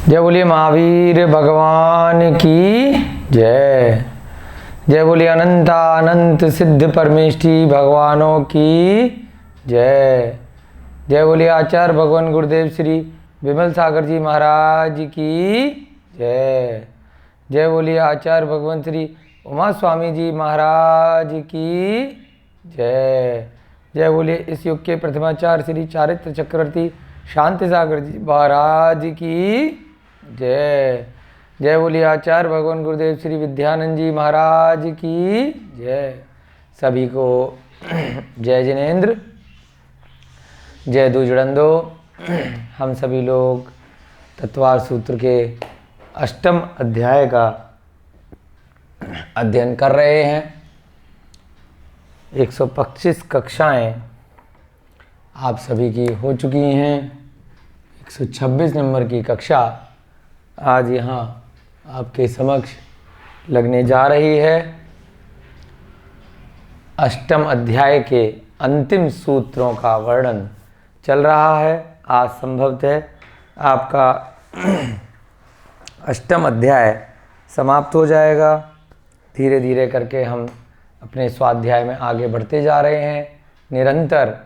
जय बोलिए महावीर भगवान की जय। जय बोलिए अनंत सिद्ध परमेष्ठी भगवानों की जय। जय बोलिए आचार्य भगवान गुरुदेव श्री विमल सागर जी महाराज की जय। जय बोलिए आचार्य भगवान श्री उमा स्वामी जी महाराज की जय। जय बोलिए इस युग के प्रथमाचार्य श्री चारित्र चक्रवर्ती शांति सागर जी महाराज की जय। जय बोलिए आचार्य भगवान गुरुदेव श्री विद्यानंद जी महाराज की जय। सभी को जय जिनेन्द्र, जय दुजड़ंदो। हम सभी लोग तत्वार सूत्र के अष्टम अध्याय का अध्ययन कर रहे हैं। 125 कक्षाएं आप सभी की हो चुकी हैं। 126 नंबर की कक्षा आज यहाँ आपके समक्ष लगने जा रही है। अष्टम अध्याय के अंतिम सूत्रों का वर्णन चल रहा है। आज संभवतः आपका अष्टम अध्याय समाप्त हो जाएगा। धीरे धीरे करके हम अपने स्वाध्याय में आगे बढ़ते जा रहे हैं। निरंतर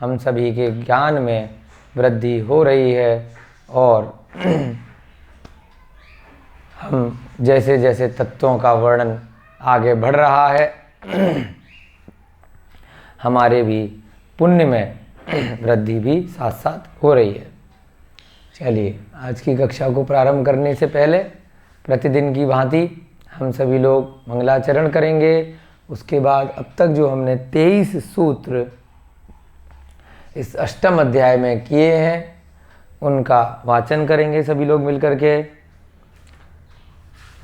हम सभी के ज्ञान में वृद्धि हो रही है और हम जैसे जैसे तत्वों का वर्णन आगे बढ़ रहा है, हमारे भी पुण्य में वृद्धि भी साथ साथ हो रही है। चलिए आज की कक्षा को प्रारंभ करने से पहले प्रतिदिन की भांति हम सभी लोग मंगलाचरण करेंगे। उसके बाद अब तक जो हमने 23 सूत्र इस अष्टम अध्याय में किए हैं उनका वाचन करेंगे सभी लोग मिलकर के।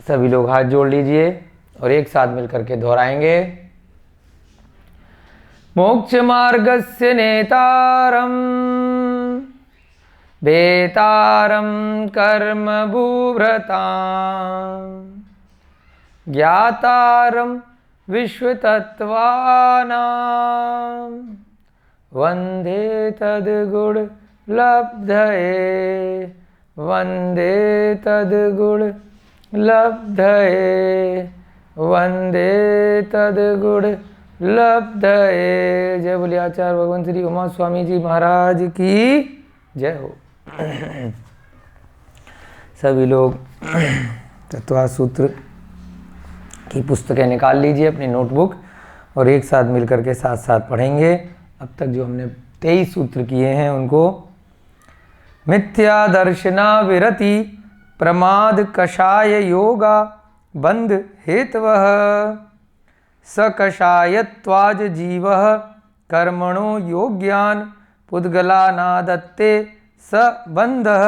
सभी लोग हाथ जोड़ लीजिए और एक साथ मिलकर के दोहराएंगे। मोक्ष मार्गस्य नेतारम वेतारम कर्म भूभृतां ज्ञातारम विश्वतत्त्वानां वंदे तद्गुण लब्धये वंदे तद्गुण लब्धये वंदे तद्गुण लब्धये। जय बोलिए आचार्य भगवान श्री उमा स्वामी जी महाराज की जय हो। सभी लोग तत्वा सूत्र की पुस्तकें निकाल लीजिए, अपनी नोटबुक, और एक साथ मिलकर के साथ साथ पढ़ेंगे। अब तक जो हमने 23 सूत्र किए हैं उनको। मिथ्या दर्शना विरति प्रमाद कषाय योगा बंध हेतवः सकषायत्वाज जीवः कर्मणो योग्यान पुद्गलानादत्ते स बंधः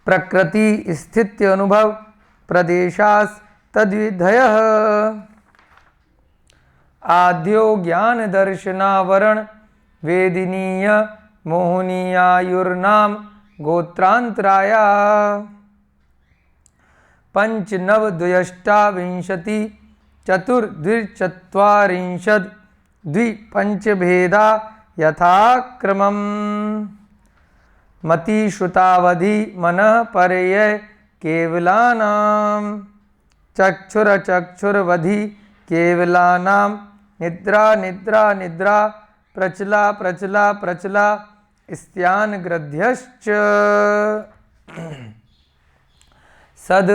प्रकृति स्थित्य अनुभव प्रदेशास तद्विधयः आद्यो ज्ञान दर्शनावरण वेदिनीय मोहनीयायुर्नाम गोत्रांतराया पंचनवद्वयष्टाविंशति चतुर्द्विचत्वारिंशद् द्विपंचभेदा यथाक्रमम् मतिश्रुतावधि मनः परयः केवलानां चक्षुरचक्षुरवधि केवलानां निद्रा निद्रा निद्रा प्रचला प्रचला प्रचला स्त्यान ग्रध्यश्च सद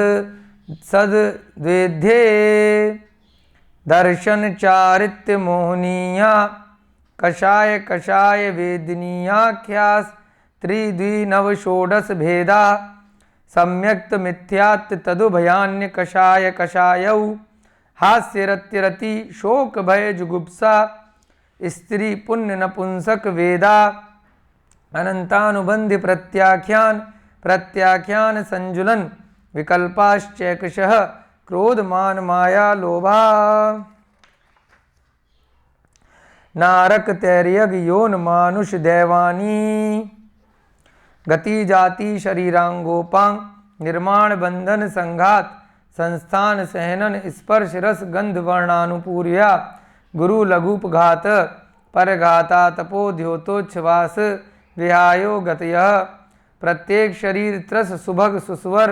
सद द्वेध्ये दर्शन चारित्य मोहनीया कषाय कषाय वेदनीयाख्यास त्रिद्विनव षोडश भेदा सम्यक्त मिथ्यात् तदुभयान्य कषाय कषायौ हास्यरत्यरति शोक भय जुगुप्सा स्त्री पुण्य नपुंसक वेदा अनंतानुबंध प्रत्याख्यान प्रत्याख्यान संजुलन विकल्पाश्चैकशः क्रोध मान माया लोभा नारक तैर्यग योन मानुष दैवानी गति जाति शरीरांगोपांग निर्माण बंधन संघात संस्थान सहनन स्पर्श रस गंध वर्णानुपूर्या गुरु लघुपघात परघाता तपोद्योतोच्छ्वास विहायो गतयः प्रत्येक शरीर त्रस सुभग सुस्वर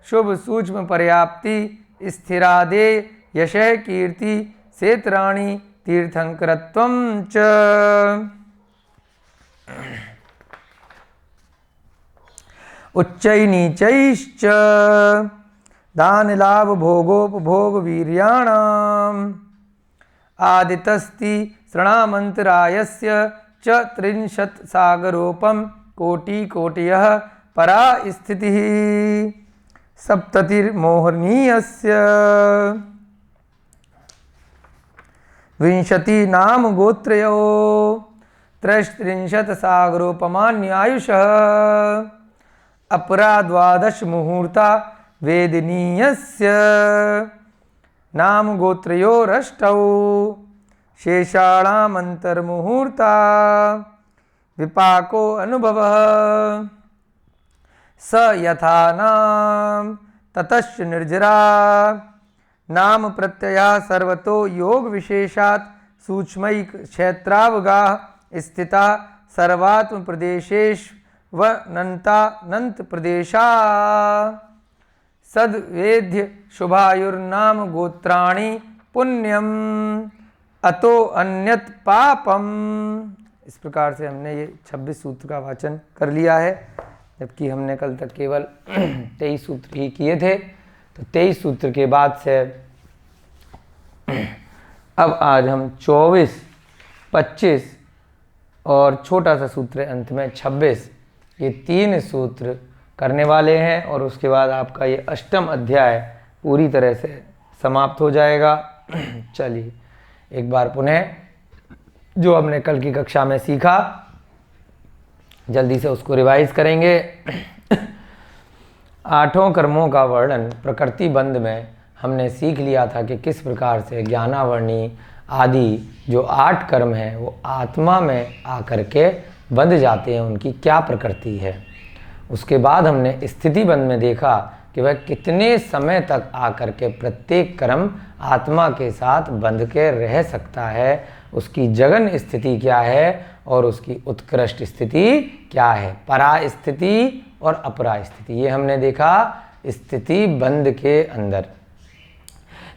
शुभ सूक्ष्म पर्याप्ति स्थिरादे यशः कीर्ति क्षेत्राणि तीर्थंकरत्वं च। उच्चै नीचैश्च दान लाभ भोगोपभोग वीर्याणाम् आदितस्ति श्रणामन्तरायस्य च 30 सागरोपम कोटिकोटयः परा स्थितिः सप्ततिर्मोहनीयस्य 20 नाम गोत्रयो 33 सागरोपमान्यायुषः अपरा 12 मुहूर्ता वेदनीयस्य नाम गोत्रयोरष्टौ शेषाणामन्तर्मुहूर्ता विपाको अनुभवः स यथा नाम ततश्च निर्जरा नाम प्रत्यया सर्वतो योग विशेषात् सूक्ष्मैक क्षेत्रावगा स्थिता सर्वात्म प्रदेशेष्वनन्ता नंत प्रदेशा सद्वेद्य शुभायुर्नाम गोत्राणि पुण्यम अतो अन्यत पापम। इस प्रकार से हमने ये 26 सूत्र का वाचन कर लिया है, जबकि हमने कल तक केवल 23 सूत्र ही किए थे। तो 23 सूत्र के बाद से अब आज हम 24, 25 और छोटा सा सूत्र अंत में 26, ये 3 सूत्र करने वाले हैं और उसके बाद आपका ये अष्टम अध्याय पूरी तरह से समाप्त हो जाएगा। चलिए एक बार पुनः जो हमने कल की कक्षा में सीखा जल्दी से उसको रिवाइज करेंगे। 8 कर्मों का वर्णन प्रकृति बंध में हमने सीख लिया था कि किस प्रकार से ज्ञानावर्णी आदि जो 8 कर्म हैं वो आत्मा में आकर के बंध जाते हैं, उनकी क्या प्रकृति है। उसके बाद हमने स्थिति बंध में देखा कि वह कितने समय तक आकर के प्रत्येक कर्म आत्मा के साथ बंध के रह सकता है, उसकी जगन स्थिति क्या है और उसकी उत्कृष्ट स्थिति क्या है, परा स्थिति और अपरा स्थिति, ये हमने देखा स्थिति बंध के अंदर।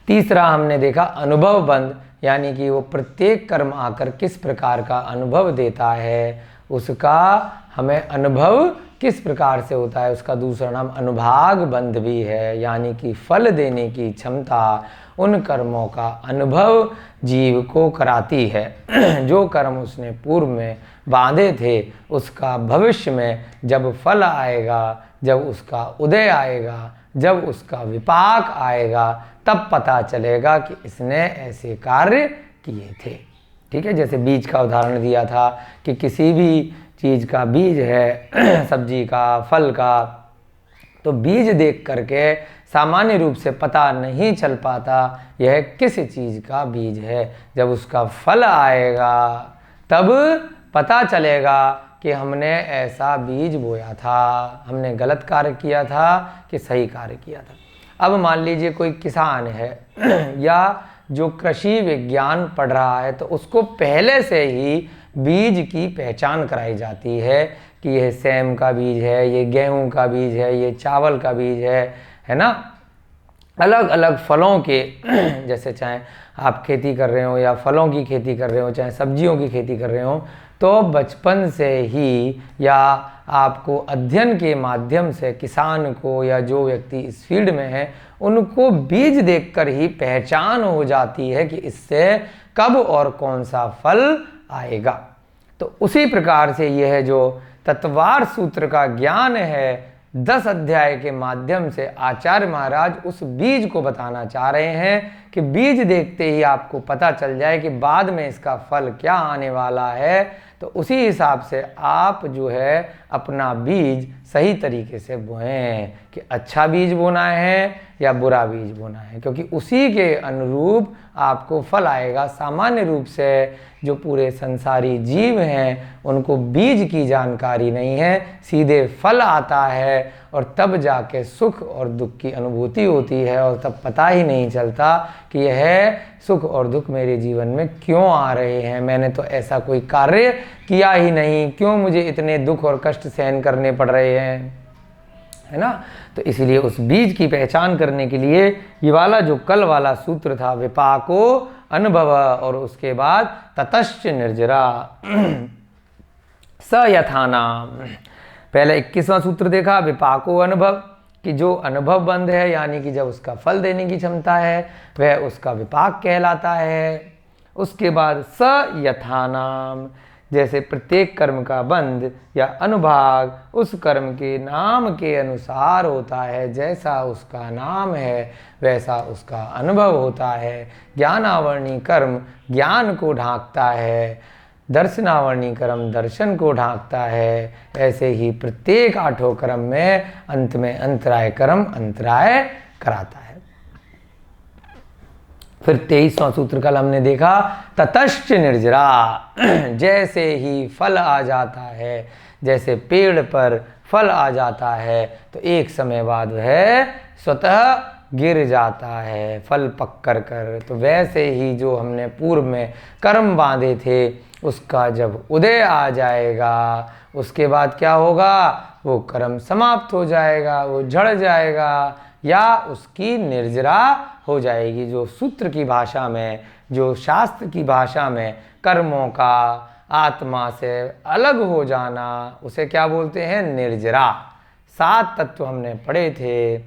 तीसरा हमने देखा अनुभव बंध, यानी कि वो प्रत्येक कर्म आकर किस प्रकार का अनुभव देता है, उसका हमें अनुभव किस प्रकार से होता है, उसका दूसरा नाम अनुभाग बंध भी है, यानी कि फल देने की क्षमता उन कर्मों का अनुभव जीव को कराती है। जो कर्म उसने पूर्व में बांधे थे उसका भविष्य में जब फल आएगा, जब उसका उदय आएगा, जब उसका विपाक आएगा, तब पता चलेगा कि इसने ऐसे कार्य किए थे। ठीक है, जैसे बीज का उदाहरण दिया था कि किसी भी चीज़ का बीज है, सब्जी का, फल का, तो बीज देख करके सामान्य रूप से पता नहीं चल पाता यह किस चीज़ का बीज है। जब उसका फल आएगा तब पता चलेगा कि हमने ऐसा बीज बोया था, हमने गलत कार्य किया था कि सही कार्य किया था। अब मान लीजिए कोई किसान है या जो कृषि विज्ञान पढ़ रहा है, तो उसको पहले से ही बीज की पहचान कराई जाती है कि यह सेम का बीज है, ये गेहूं का बीज है, ये चावल का बीज है ना। अलग अलग फलों के जैसे चाहे आप खेती कर रहे हो या फलों की खेती कर रहे हो, चाहे सब्जियों की खेती कर रहे हो, तो बचपन से ही या आपको अध्ययन के माध्यम से किसान को या जो व्यक्ति इस फील्ड में है उनको बीज देखकर ही पहचान हो जाती है कि इससे कब और कौन सा फल आएगा। तो उसी प्रकार से यह जो तत्वार सूत्र का ज्ञान है 10 अध्याय के माध्यम से आचार्य महाराज उस बीज को बताना चाह रहे हैं कि बीज देखते ही आपको पता चल जाए कि बाद में इसका फल क्या आने वाला है। तो उसी हिसाब से आप जो है अपना बीज सही तरीके से बोएं कि अच्छा बीज बोना है या बुरा बीज बोना है, क्योंकि उसी के अनुरूप आपको फल आएगा। सामान्य रूप से जो पूरे संसारी जीव हैं उनको बीज की जानकारी नहीं है, सीधे फल आता है और तब जाके सुख और दुख की अनुभूति होती है और तब पता ही नहीं चलता कि यह सुख और दुख मेरे जीवन में क्यों आ रहे हैं, मैंने तो ऐसा कोई कार्य किया ही नहीं, क्यों मुझे इतने दुख और कष्ट सहन करने पड़ रहे हैं, है ना। तो इसीलिए उस बीज की पहचान करने के लिए ये वाला जो कल वाला सूत्र था विपाको अनुभव, और उसके बाद ततश्च निर्जरा स यथानाम। पहले 21वां सूत्र देखा विपाको अनुभव, कि जो अनुभव बंध है यानी कि जब उसका फल देने की क्षमता है वह उसका विपाक कहलाता है। उसके बाद स यथानाम, जैसे प्रत्येक कर्म का बंध या अनुभाग उस कर्म के नाम के अनुसार होता है, जैसा उसका नाम है वैसा उसका अनुभव होता है। ज्ञानावर्णी कर्म ज्ञान को ढांकता है, दर्शनावर्णी कर्म दर्शन को ढांकता है। ऐसे ही प्रत्येक 8 कर्म में अंत में अंतराय कर्म अंतराय कराता है। फिर 23वां सूत्र कल हमने देखा ततश्च निर्जरा, जैसे ही फल आ जाता है, जैसे पेड़ पर फल आ जाता है तो एक समय बाद वह स्वतः गिर जाता है फल पक कर। तो वैसे ही जो हमने पूर्व में कर्म बांधे थे उसका जब उदय आ जाएगा उसके बाद क्या होगा, वो कर्म समाप्त हो जाएगा, वो झड़ जाएगा या उसकी निर्जरा हो जाएगी। जो सूत्र की भाषा में, जो शास्त्र की भाषा में कर्मों का आत्मा से अलग हो जाना, उसे क्या बोलते हैं, निर्जरा। 7 तत्व हमने पढ़े थे,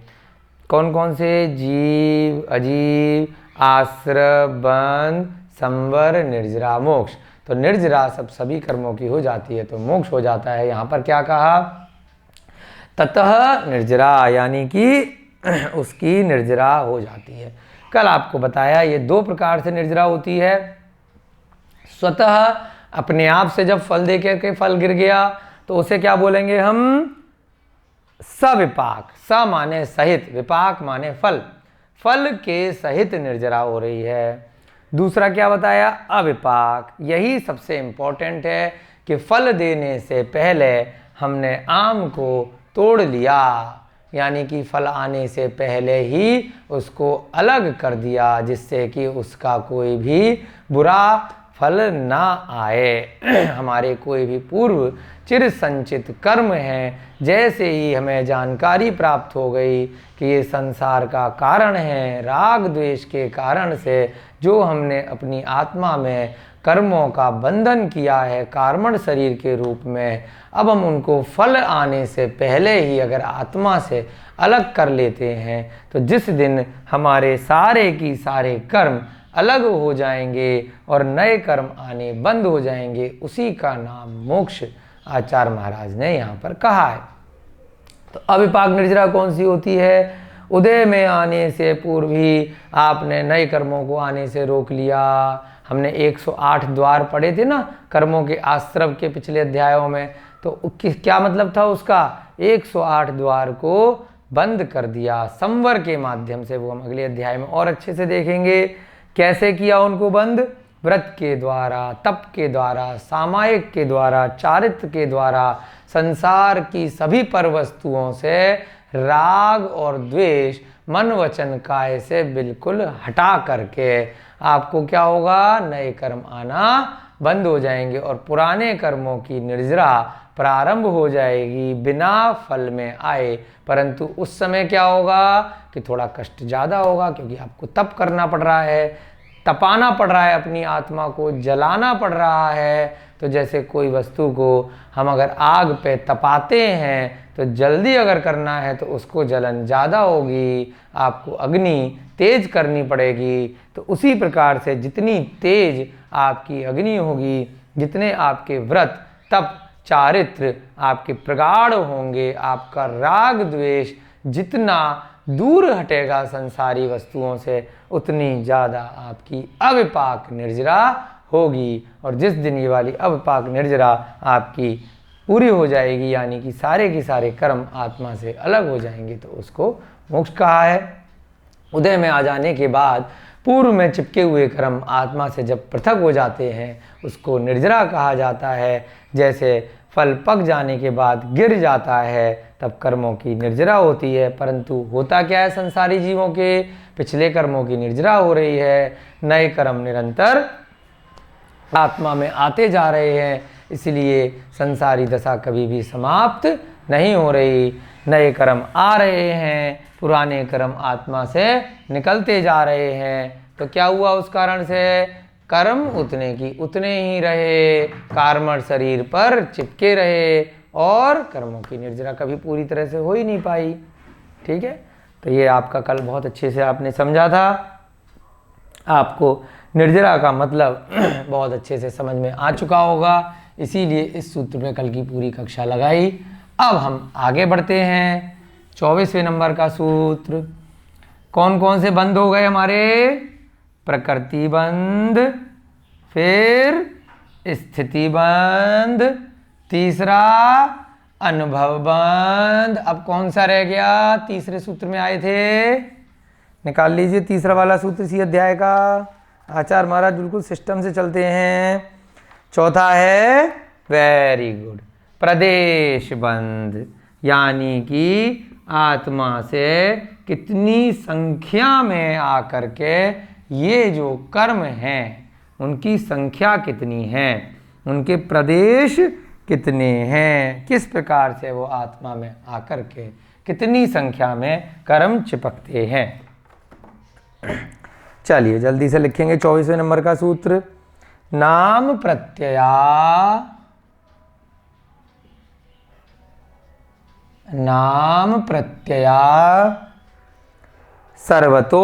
कौन कौन से, जीव, अजीव, आश्रय, बंध, संवर, निर्जरा, मोक्ष। तो निर्जरा सब सभी कर्मों की हो जाती है तो मोक्ष हो जाता है। यहाँ पर क्या कहा, ततः निर्जरा, यानी कि उसकी निर्जरा हो जाती है। कल आपको बताया ये 2 प्रकार से निर्जरा होती है। स्वतः अपने आप से जब फल दे के फल गिर गया तो उसे क्या बोलेंगे हम, सविपाक। स माने सहित, विपाक माने फल, फल के सहित निर्जरा हो रही है। दूसरा क्या बताया, अविपाक। यही सबसे इंपॉर्टेंट है कि फल देने से पहले हमने आम को तोड़ लिया, यानी कि फल आने से पहले ही उसको अलग कर दिया जिससे कि उसका कोई भी बुरा फल ना आए। हमारे कोई भी पूर्व चिर संचित कर्म हैं, जैसे ही हमें जानकारी प्राप्त हो गई कि ये संसार का कारण है, राग द्वेष के कारण से जो हमने अपनी आत्मा में कर्मों का बंधन किया है कार्मण शरीर के रूप में, अब हम उनको फल आने से पहले ही अगर आत्मा से अलग कर लेते हैं तो जिस दिन हमारे सारे की सारे कर्म अलग हो जाएंगे और नए कर्म आने बंद हो जाएंगे, उसी का नाम मोक्ष आचार्य महाराज ने यहाँ पर कहा है। तो अविपाक निर्जरा कौन सी होती है, उदय में आने से पूर्व ही आपने नए कर्मों को आने से रोक लिया। हमने 108 द्वार पढ़े थे ना कर्मों के आश्रव के पिछले अध्यायों में, तो क्या मतलब था उसका, 108 द्वार को बंद कर दिया संवर के माध्यम से। वो हम अगले अध्याय में और अच्छे से देखेंगे कैसे किया उनको बंद, व्रत के द्वारा, तप के द्वारा, सामायिक के द्वारा, चारित्र के द्वारा, संसार की सभी पर वस्तुओं से राग और द्वेष मन वचन काय से बिल्कुल हटा करके आपको क्या होगा, नए कर्म आना बंद हो जाएंगे और पुराने कर्मों की निर्जरा प्रारंभ हो जाएगी बिना फल में आए। परंतु उस समय क्या होगा कि थोड़ा कष्ट ज़्यादा होगा, क्योंकि आपको तप करना पड़ रहा है, तपाना पड़ रहा है, अपनी आत्मा को जलाना पड़ रहा है। तो जैसे कोई वस्तु को हम अगर आग पे तपाते हैं तो जल्दी अगर करना है तो उसको जलन ज़्यादा होगी, आपको अग्नि तेज करनी पड़ेगी। तो उसी प्रकार से जितनी तेज आपकी अग्नि होगी, जितने आपके व्रत तप चारित्र आपके प्रगाढ़ होंगे, आपका राग द्वेष जितना दूर हटेगा संसारी वस्तुओं से, उतनी ज़्यादा आपकी अविपाक निर्जरा होगी। और जिस दिन ये वाली अविपाक निर्जरा आपकी पूरी हो जाएगी, यानी कि सारे के सारे कर्म आत्मा से अलग हो जाएंगे, तो उसको मोक्ष कहा है। उदय में आ जाने के बाद पूर्व में चिपके हुए कर्म आत्मा से जब पृथक हो जाते हैं उसको निर्जरा कहा जाता है। जैसे फल पक जाने के बाद गिर जाता है तब कर्मों की निर्जरा होती है। परंतु होता क्या है, संसारी जीवों के पिछले कर्मों की निर्जरा हो रही है, नए कर्म निरंतर आत्मा में आते जा रहे हैं, इसलिए संसारी दशा कभी भी समाप्त नहीं हो रही। नए कर्म आ रहे हैं, पुराने कर्म आत्मा से निकलते जा रहे हैं। तो क्या हुआ, उस कारण से कर्म उतने की उतने ही रहे, कार्मण शरीर पर चिपके रहे और कर्मों की निर्जरा कभी पूरी तरह से हो ही नहीं पाई। ठीक है, तो ये आपका कल बहुत अच्छे से आपने समझा था। आपको निर्जरा का मतलब बहुत अच्छे से समझ में आ चुका होगा, इसीलिए इस सूत्र में कल की पूरी कक्षा लगाई। अब हम आगे बढ़ते हैं 24वें नंबर का सूत्र। कौन कौन से बंद हो गए हमारे, प्रकृति बंध, फिर स्थिति बंध, तीसरा अनुभव बंध। अब कौन सा रह गया, तीसरे सूत्र में आए थे, निकाल लीजिए तीसरा वाला सूत्र इसी अध्याय का। आचार्य महाराज बिल्कुल सिस्टम से चलते हैं। चौथा है, वेरी गुड, प्रदेश बंध, यानी कि आत्मा से कितनी संख्या में आकर के ये जो कर्म हैं उनकी संख्या कितनी है, उनके प्रदेश कितने हैं, किस प्रकार से वो आत्मा में आकर के कितनी संख्या में कर्म चिपकते हैं। चलिए जल्दी से लिखेंगे 24वें नंबर का सूत्र। नाम प्रत्यया, नाम प्रत्यया सर्वतो,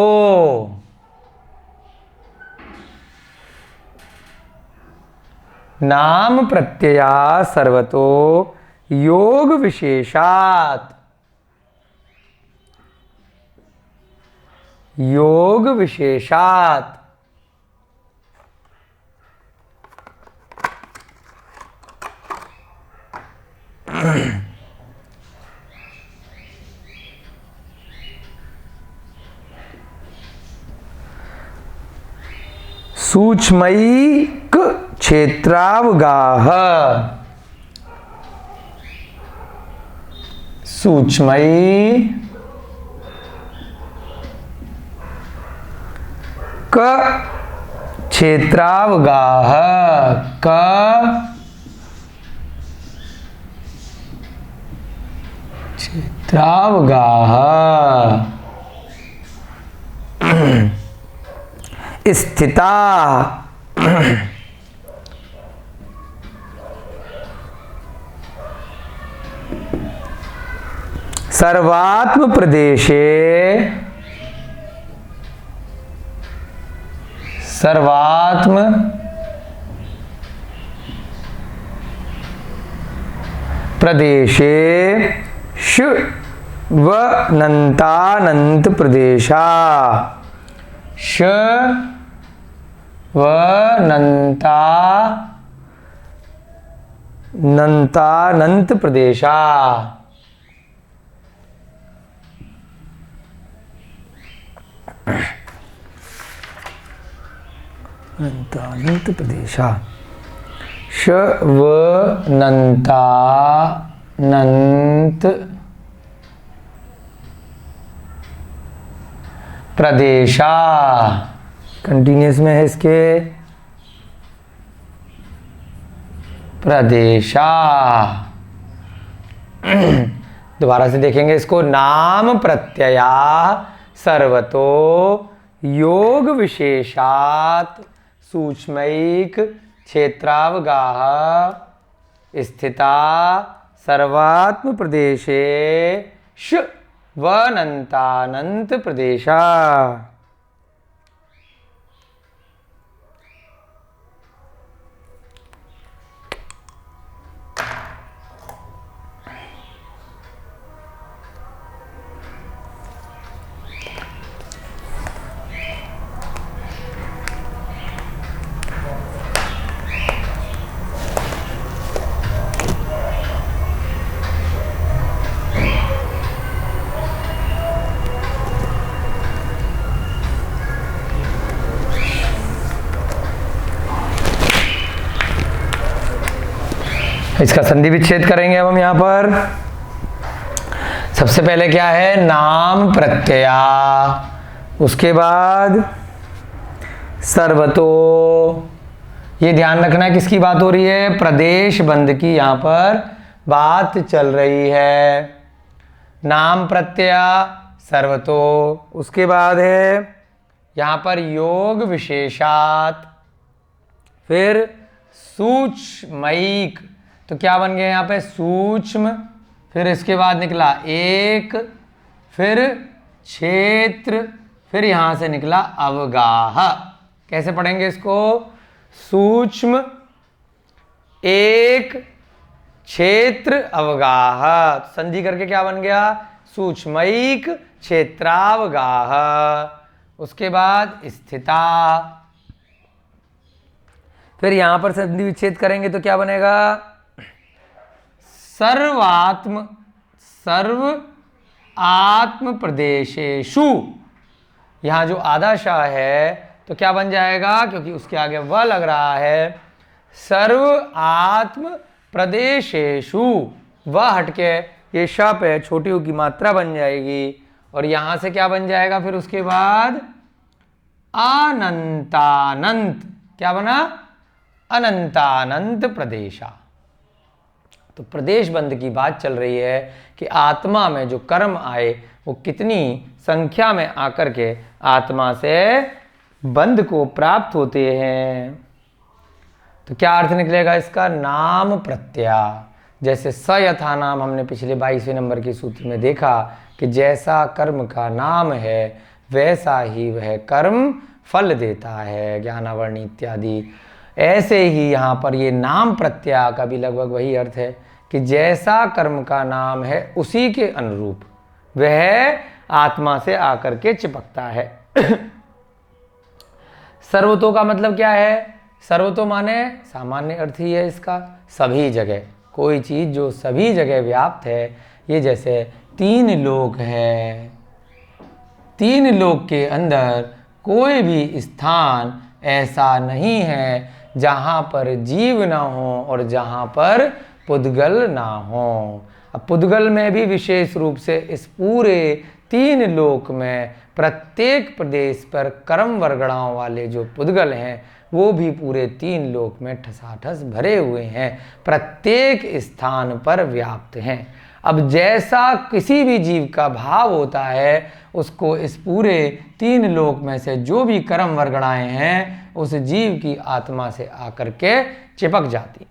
नाम प्रत्यया सर्वतो योग विशेषात्, योग विशेषात्, सूक्ष्मैक क्षेत्रावगाह, सूक्ष्मैक क्षेत्रावगाह, क्षेत्रावगाह स्थिता, सर्वात्म प्रदेशे, सर्वात्म प्रदेशे वनन्तानन्त प्रदेशा, नन्तानन्त प्रदेशा, नन्तानन्त प्रदेशा, नन्तानन्त प्रदेशा, कंटिन्यूस में है इसके, प्रदेशा। दोबारा से देखेंगे इसको। नाम प्रत्यया सर्वतो योग विशेषात् सूक्ष्मैक क्षेत्रावगाह स्थिता सर्वात्म प्रदेशे वनन्तानन्त प्रदेशा। इसका संधि विच्छेद करेंगे अब हम यहाँ पर। सबसे पहले क्या है, नाम प्रत्यया, उसके बाद सर्वतो। ये ध्यान रखना है किसकी बात हो रही है, प्रदेश बंद की यहां पर बात चल रही है। नाम प्रत्यया सर्वतो, उसके बाद है यहां पर योग विशेषात, फिर सूक्ष्मैक, तो क्या बन गया यहां पे, सूक्ष्म, फिर इसके बाद निकला एक, फिर क्षेत्र, फिर यहां से निकला अवगाह। कैसे पढ़ेंगे इसको, सूक्ष्म, एक, क्षेत्र, अवगाह। संधि करके क्या बन गया, सूक्ष्मैक क्षेत्रावगाह। उसके बाद स्थिता, फिर यहां पर संधि विच्छेद करेंगे तो क्या बनेगा, सर्वात्म, सर्व आत्म प्रदेशेषु। यहां जो आधा शाह है तो क्या बन जाएगा, क्योंकि उसके आगे वह लग रहा है, सर्व आत्म प्रदेशेषु, वह हटके ये शप है, छोटी ऊ की मात्रा बन जाएगी और यहां से क्या बन जाएगा, फिर उसके बाद अनंतानंत, क्या बना, अनंतानंत प्रदेशा। तो प्रदेश बंद की बात चल रही है कि आत्मा में जो कर्म आए वो कितनी संख्या में आकर के आत्मा से बंद को प्राप्त होते हैं। तो क्या अर्थ निकलेगा इसका, नाम प्रत्यया। जैसे स यथा नाम हमने पिछले 22वें नंबर के सूत्र में देखा कि जैसा कर्म का नाम है वैसा ही वह कर्म फल देता है, ज्ञानावरणी इत्यादि। ऐसे ही यहाँ पर ये नाम प्रत्यय का भी लगभग वही अर्थ है कि जैसा कर्म का नाम है उसी के अनुरूप वह आत्मा से आकर के चिपकता है। सर्वतो का मतलब क्या है, सर्वतो माने सामान्य अर्थ ही है इसका, सभी जगह, कोई चीज जो सभी जगह व्याप्त है। ये जैसे तीन लोक है, तीन लोक के अंदर कोई भी स्थान ऐसा नहीं है जहाँ पर जीव ना हो और जहाँ पर पुद्गल ना हो। अब पुद्गल में भी विशेष रूप से इस पूरे तीन लोक में प्रत्येक प्रदेश पर कर्म वर्गणाओं वाले जो पुद्गल हैं वो भी पूरे तीन लोक में ठसाठस भरे हुए हैं, प्रत्येक स्थान पर व्याप्त हैं। अब जैसा किसी भी जीव का भाव होता है उसको इस पूरे तीन लोक में से जो भी कर्म वर्गणाएं हैं उस जीव की आत्मा से आकर के चिपक जाती।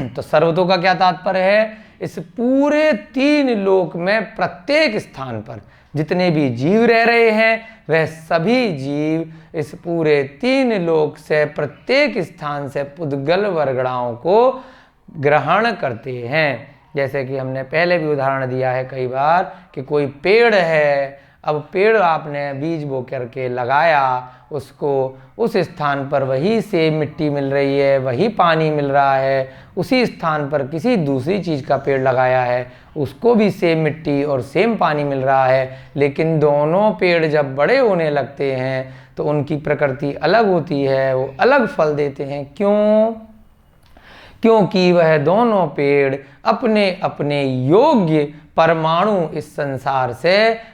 तो सर्वतो का क्या तात्पर्य है, इस पूरे तीन लोक में प्रत्येक स्थान पर जितने भी जीव रह रहे हैं वह सभी जीव इस पूरे तीन लोक से प्रत्येक स्थान से पुद्गल वर्गणाओं को ग्रहण करते हैं। जैसे कि हमने पहले भी उदाहरण दिया है कई बार कि कोई पेड़ है, अब पेड़ आपने बीज बो करके लगाया, उसको उस स्थान पर वही सेम मिट्टी मिल रही है, वही पानी मिल रहा है, उसी स्थान पर किसी दूसरी चीज़ का पेड़ लगाया है उसको भी सेम मिट्टी और सेम पानी मिल रहा है, लेकिन दोनों पेड़ जब बड़े होने लगते हैं तो उनकी प्रकृति अलग होती है, वो अलग फल देते हैं। क्यों? क्योंकि वह दोनों पेड़ अपने अपने योग्य परमाणु इस संसार से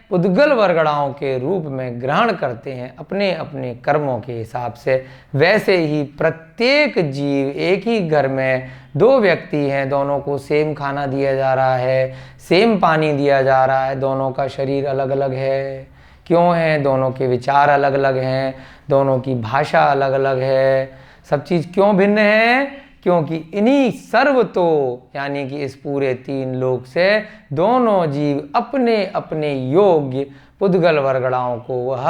पुद्गल वर्गणाओं के रूप में ग्रहण करते हैं अपने अपने कर्मों के हिसाब से। वैसे ही प्रत्येक जीव, एक ही घर में दो व्यक्ति हैं, दोनों को सेम खाना दिया जा रहा है, सेम पानी दिया जा रहा है, दोनों का शरीर अलग अलग है। क्यों है? दोनों के विचार अलग अलग हैं, दोनों की भाषा अलग अलग है, सब चीज़ क्यों भिन्न है? क्योंकि इन्हीं सर्वतो यानी कि इस पूरे तीन लोक से दोनों जीव अपने अपने योग्य पुद्गल वर्गणाओं को वह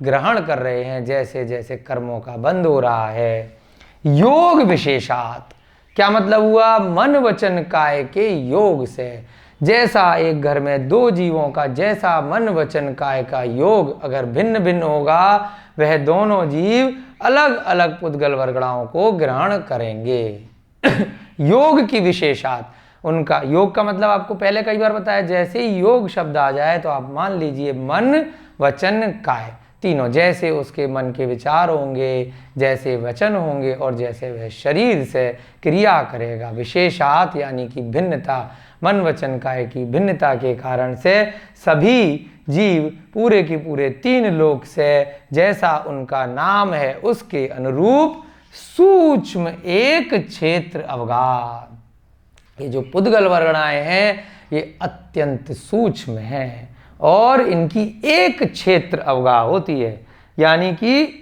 ग्रहण कर रहे हैं जैसे जैसे कर्मों का बंध हो रहा है। योग विशेषात क्या मतलब हुआ? मन वचन काय के योग से। जैसा एक घर में दो जीवों का जैसा मन वचन काय का योग अगर भिन्न भिन्न होगा वह दोनों जीव अलग अलग पुद्गल वर्गणाओं को ग्रहण करेंगे। योग की विशेषात, उनका योग का मतलब आपको पहले कई बार बताया, जैसे ही योग शब्द आ जाए तो आप मान लीजिए मन वचन काय तीनों, जैसे उसके मन के विचार होंगे, जैसे वचन होंगे और जैसे वह शरीर से क्रिया करेगा। विशेषात यानी कि भिन्नता, मन वचन काया की भिन्नता के कारण से सभी जीव पूरे के पूरे 3 लोक से जैसा उनका नाम है उसके अनुरूप सूक्ष्म एक क्षेत्र अवगाह। ये जो पुद्गल वर्गणाएं हैं ये अत्यंत सूक्ष्म हैं और इनकी एक क्षेत्र अवगाह होती है। यानी कि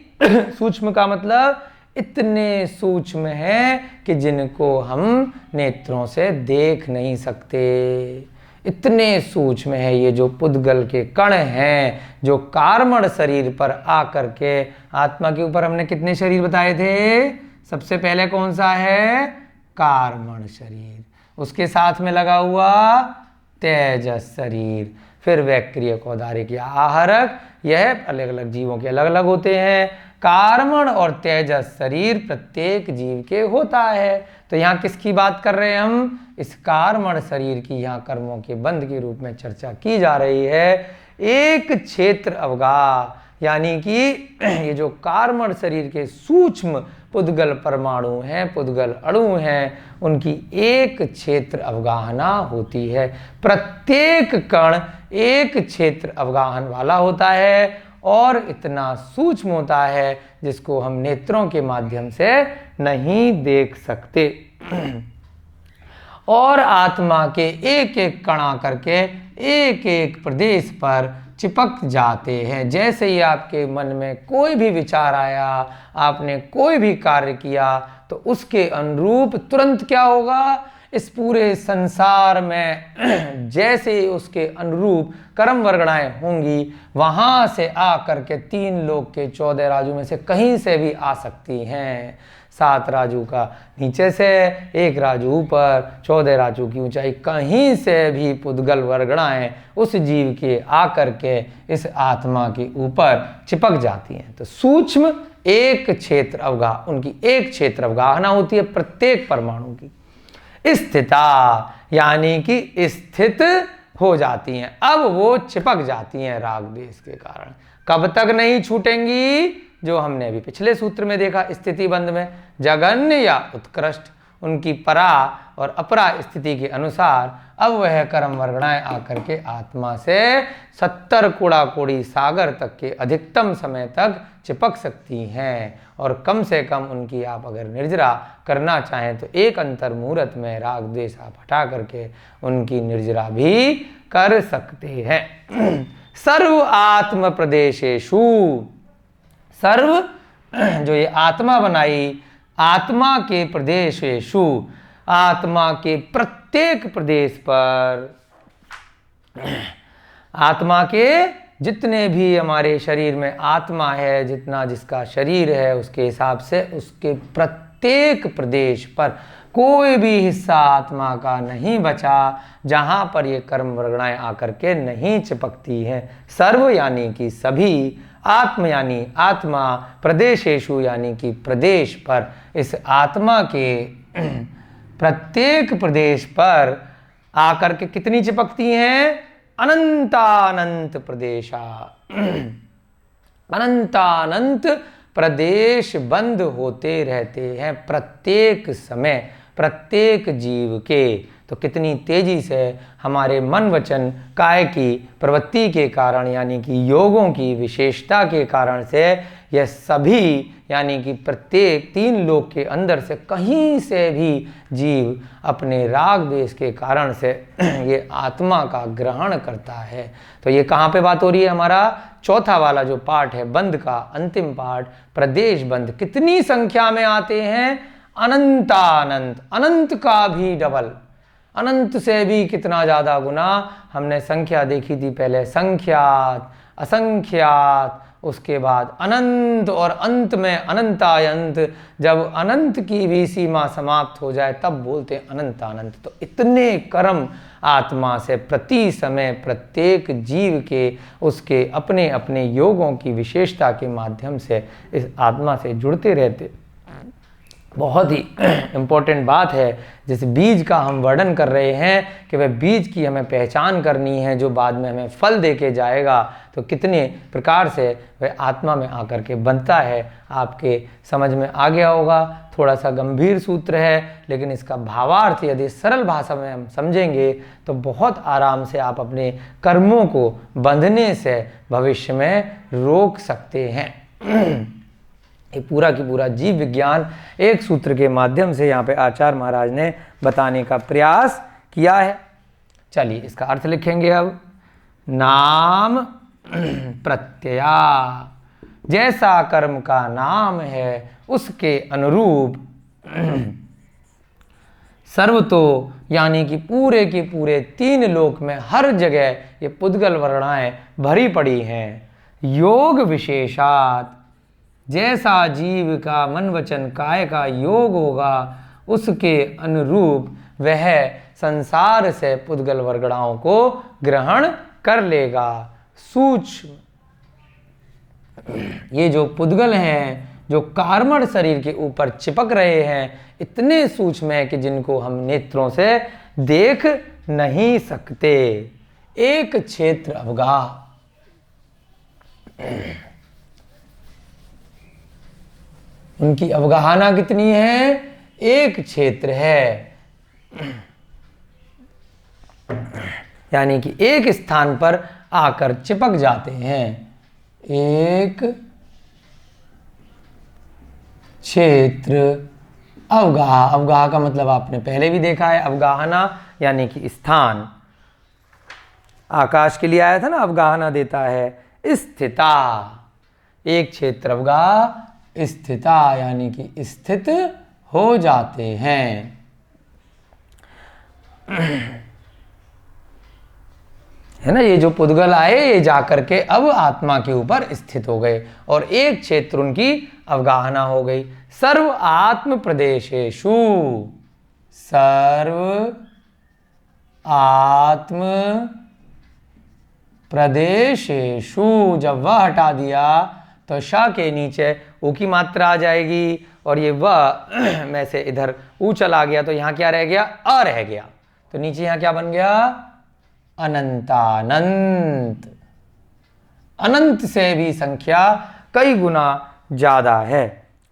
सूक्ष्म का मतलब इतने सूक्ष्म हैं कि जिनको हम नेत्रों से देख नहीं सकते। इतने सूक्ष्म है ये जो पुद्गल के कण हैं, जो कार्मण शरीर पर आकर के आत्मा के ऊपर हमने कितने शरीर बताए थे? सबसे पहले कौन सा है? कार्मण शरीर, उसके साथ में लगा हुआ तेजस शरीर, फिर वैक्रियक औदारिक या आहरक। यह अलग अलग जीवों के अलग अलग होते हैं। कार्मण और तेजस शरीर प्रत्येक जीव के होता है। तो यहाँ किसकी बात कर रहे हैं हम? इस कार्मण शरीर की यहाँ कर्मों के बंध के रूप में चर्चा की जा रही है। एक क्षेत्र अवगाह यानी कि ये जो कार्मण शरीर के सूक्ष्म पुद्गल परमाणु हैं, पुद्गल अणु हैं, उनकी एक क्षेत्र अवगाहना होती है। प्रत्येक कण एक क्षेत्र अवगाहन वाला होता है और इतना सूक्ष्म होता है जिसको हम नेत्रों के माध्यम से नहीं देख सकते। और आत्मा के एक एक कणा करके एक एक प्रदेश पर चिपक जाते हैं। जैसे ही आपके मन में कोई भी विचार आया, आपने कोई भी कार्य किया, तो उसके अनुरूप तुरंत क्या होगा? इस पूरे संसार में जैसे उसके अनुरूप कर्म वर्गणाएं होंगी, वहां से आकर के 3 लोक के 14 राजू में से कहीं से भी आ सकती हैं। 7 राजू का नीचे से, 1 राजू ऊपर, 14 राजू की ऊंचाई, कहीं से भी पुद्गल वर्गणाएं उस जीव के आकर के इस आत्मा के ऊपर चिपक जाती हैं। तो सूक्ष्म एक क्षेत्र अवगाह, उनकी एक क्षेत्र अवगाहना होती है प्रत्येक परमाणु की। स्थिता यानी कि स्थित हो जाती हैं, अब वो चिपक जाती हैं राग द्वेष के कारण। कब तक नहीं छूटेंगी? जो हमने अभी पिछले सूत्र में देखा, स्थिति बंध में जगन्य या उत्कृष्ट, उनकी परा और अपरा स्थिति के अनुसार अब वह कर्म वर्गणाएं आकर के आत्मा से 70 कूड़ा कोड़ी सागर तक के अधिकतम समय तक चिपक सकती हैं। और कम से कम उनकी आप अगर निर्जरा करना चाहें तो एक अंतर मुहूर्त में राग द्वेष आप हटा करके उनकी निर्जरा भी कर सकते हैं। सर्व आत्म प्रदेशेषु, सर्व जो ये आत्मा बनाई, आत्मा के प्रदेशेषु, आत्मा के प्रत्येक प्रदेश पर, आत्मा के जितने भी हमारे शरीर में आत्मा है, जितना जिसका शरीर है उसके हिसाब से उसके प्रत्येक प्रदेश पर कोई भी हिस्सा आत्मा का नहीं बचा जहां पर ये कर्म वर्गणाएं आकर के नहीं चिपकती हैं। सर्व यानी कि सभी, आत्म यानी आत्मा, प्रदेशेषु यानी कि प्रदेश पर, इस आत्मा के प्रत्येक प्रदेश पर आकर के कितनी चिपकती हैं? अनंतानंत प्रदेशा, अनंतानंत प्रदेश बंद होते रहते हैं प्रत्येक समय, प्रत्येक जीव के। तो कितनी तेजी से हमारे मन वचन काय की प्रवृत्ति के कारण यानी कि योगों की विशेषता के कारण से यह सभी यानी कि प्रत्येक 3 लोक के अंदर से कहीं से भी जीव अपने राग द्वेष के कारण से ये आत्मा का ग्रहण करता है। तो ये कहाँ पे बात हो रही है? हमारा चौथा वाला जो पार्ट है बंध का, अंतिम पार्ट, प्रदेश बंध। कितनी संख्या में आते हैं? अनंतानंत, अनंत का भी डबल, अनंत से भी कितना ज्यादा गुना। हमने संख्या देखी थी पहले, संख्यात, असंख्यात, उसके बाद अनंत और अंत में अनंतायंत। जब अनंत की भी सीमा समाप्त हो जाए तब बोलते हैं अनंतानंत। तो इतने कर्म आत्मा से प्रति समय प्रत्येक जीव के उसके अपने अपने योगों की विशेषता के माध्यम से इस आत्मा से जुड़ते रहते बहुत ही इम्पोर्टेंट बात है। जिस बीज का हम वर्णन कर रहे हैं कि वह बीज की हमें पहचान करनी है जो बाद में हमें फल दे के जाएगा, तो कितने प्रकार से वह आत्मा में आकर के बनता है आपके समझ में आ गया होगा। थोड़ा सा गंभीर सूत्र है, लेकिन इसका भावार्थ यदि सरल भाषा में हम समझेंगे तो बहुत आराम से आप अपने कर्मों को बंधने से भविष्य में रोक सकते हैं। ये पूरा की पूरा जीव विज्ञान एक सूत्र के माध्यम से यहाँ पे आचार्य महाराज ने बताने का प्रयास किया है। चलिए इसका अर्थ लिखेंगे अब। नाम प्रत्यया, जैसा कर्म का नाम है उसके अनुरूप सर्वतो, यानी कि पूरे के पूरे 3 लोक में हर जगह ये पुद्गल वर्णाएं भरी पड़ी हैं। योग विशेषात, जैसा जीव का मन वचन काय का योग होगा उसके अनुरूप वह संसार से पुद्गल वर्गणाओं को ग्रहण कर लेगा। सूक्ष्म, ये जो पुद्गल हैं जो कार्मण शरीर के ऊपर चिपक रहे हैं, इतने सूक्ष्म है कि जिनको हम नेत्रों से देख नहीं सकते। एक क्षेत्र अवगा, उनकी अवगाहना कितनी है? एक क्षेत्र है, यानी कि एक स्थान पर आकर चिपक जाते हैं। एक क्षेत्र अवगाह, अवगाह का मतलब आपने पहले भी देखा है, अवगाहना यानी कि स्थान। आकाश के लिए आया था ना, अवगाहना देता है। स्थिता, एक क्षेत्र अवगाह, स्थिता यानी कि स्थित हो जाते हैं। है ना, ये जो पुद्गल आए ये जाकर के अब आत्मा के ऊपर स्थित हो गए और एक क्षेत्र उनकी अवगाहना हो गई। सर्व आत्म प्रदेशेषु, सर्व आत्म प्रदेशेषु, जब वह हटा दिया तो श के नीचे ऊ की मात्रा आ जाएगी और ये वह में से इधर ऊ चला गया तो यहाँ क्या रह गया? अ रह गया। तो नीचे यहाँ क्या बन गया? अनंतानंत। अनंत से भी संख्या कई गुना ज्यादा है।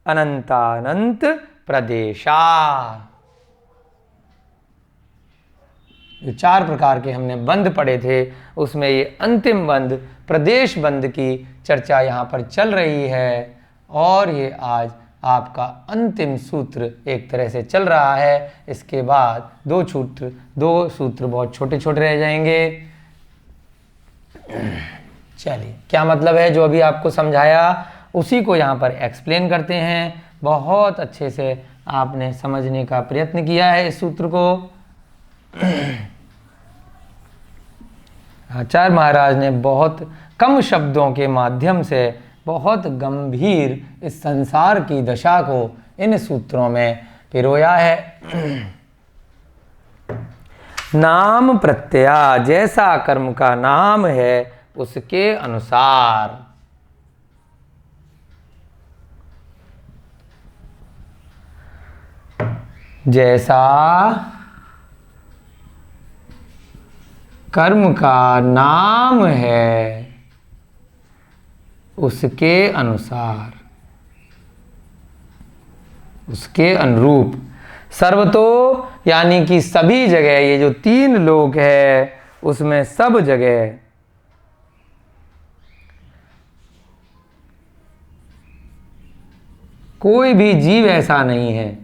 अनंतानंत प्रदेशा। जो 4 प्रकार के हमने बंद पढ़े थे उसमें ये अंतिम बंद, प्रदेश बंद की चर्चा यहाँ पर चल रही है और ये आज आपका अंतिम सूत्र एक तरह से चल रहा है। इसके बाद 2 सूत्र बहुत छोटे छोटे रह जाएंगे। चलिए, क्या मतलब है जो अभी आपको समझाया उसी को यहाँ पर एक्सप्लेन करते हैं। बहुत अच्छे से आपने समझने का प्रयत्न किया है इस सूत्र को। आचार्य महाराज ने बहुत कम शब्दों के माध्यम से बहुत गंभीर इस संसार की दशा को इन सूत्रों में पिरोया है। नाम प्रत्यया, जैसा कर्म का नाम है उसके अनुसार। जैसा कर्म का नाम है उसके अनुसार, उसके अनुरूप। सर्वतो यानी कि सभी जगह, ये जो 3 लोक है उसमें सब जगह कोई भी जीव ऐसा नहीं है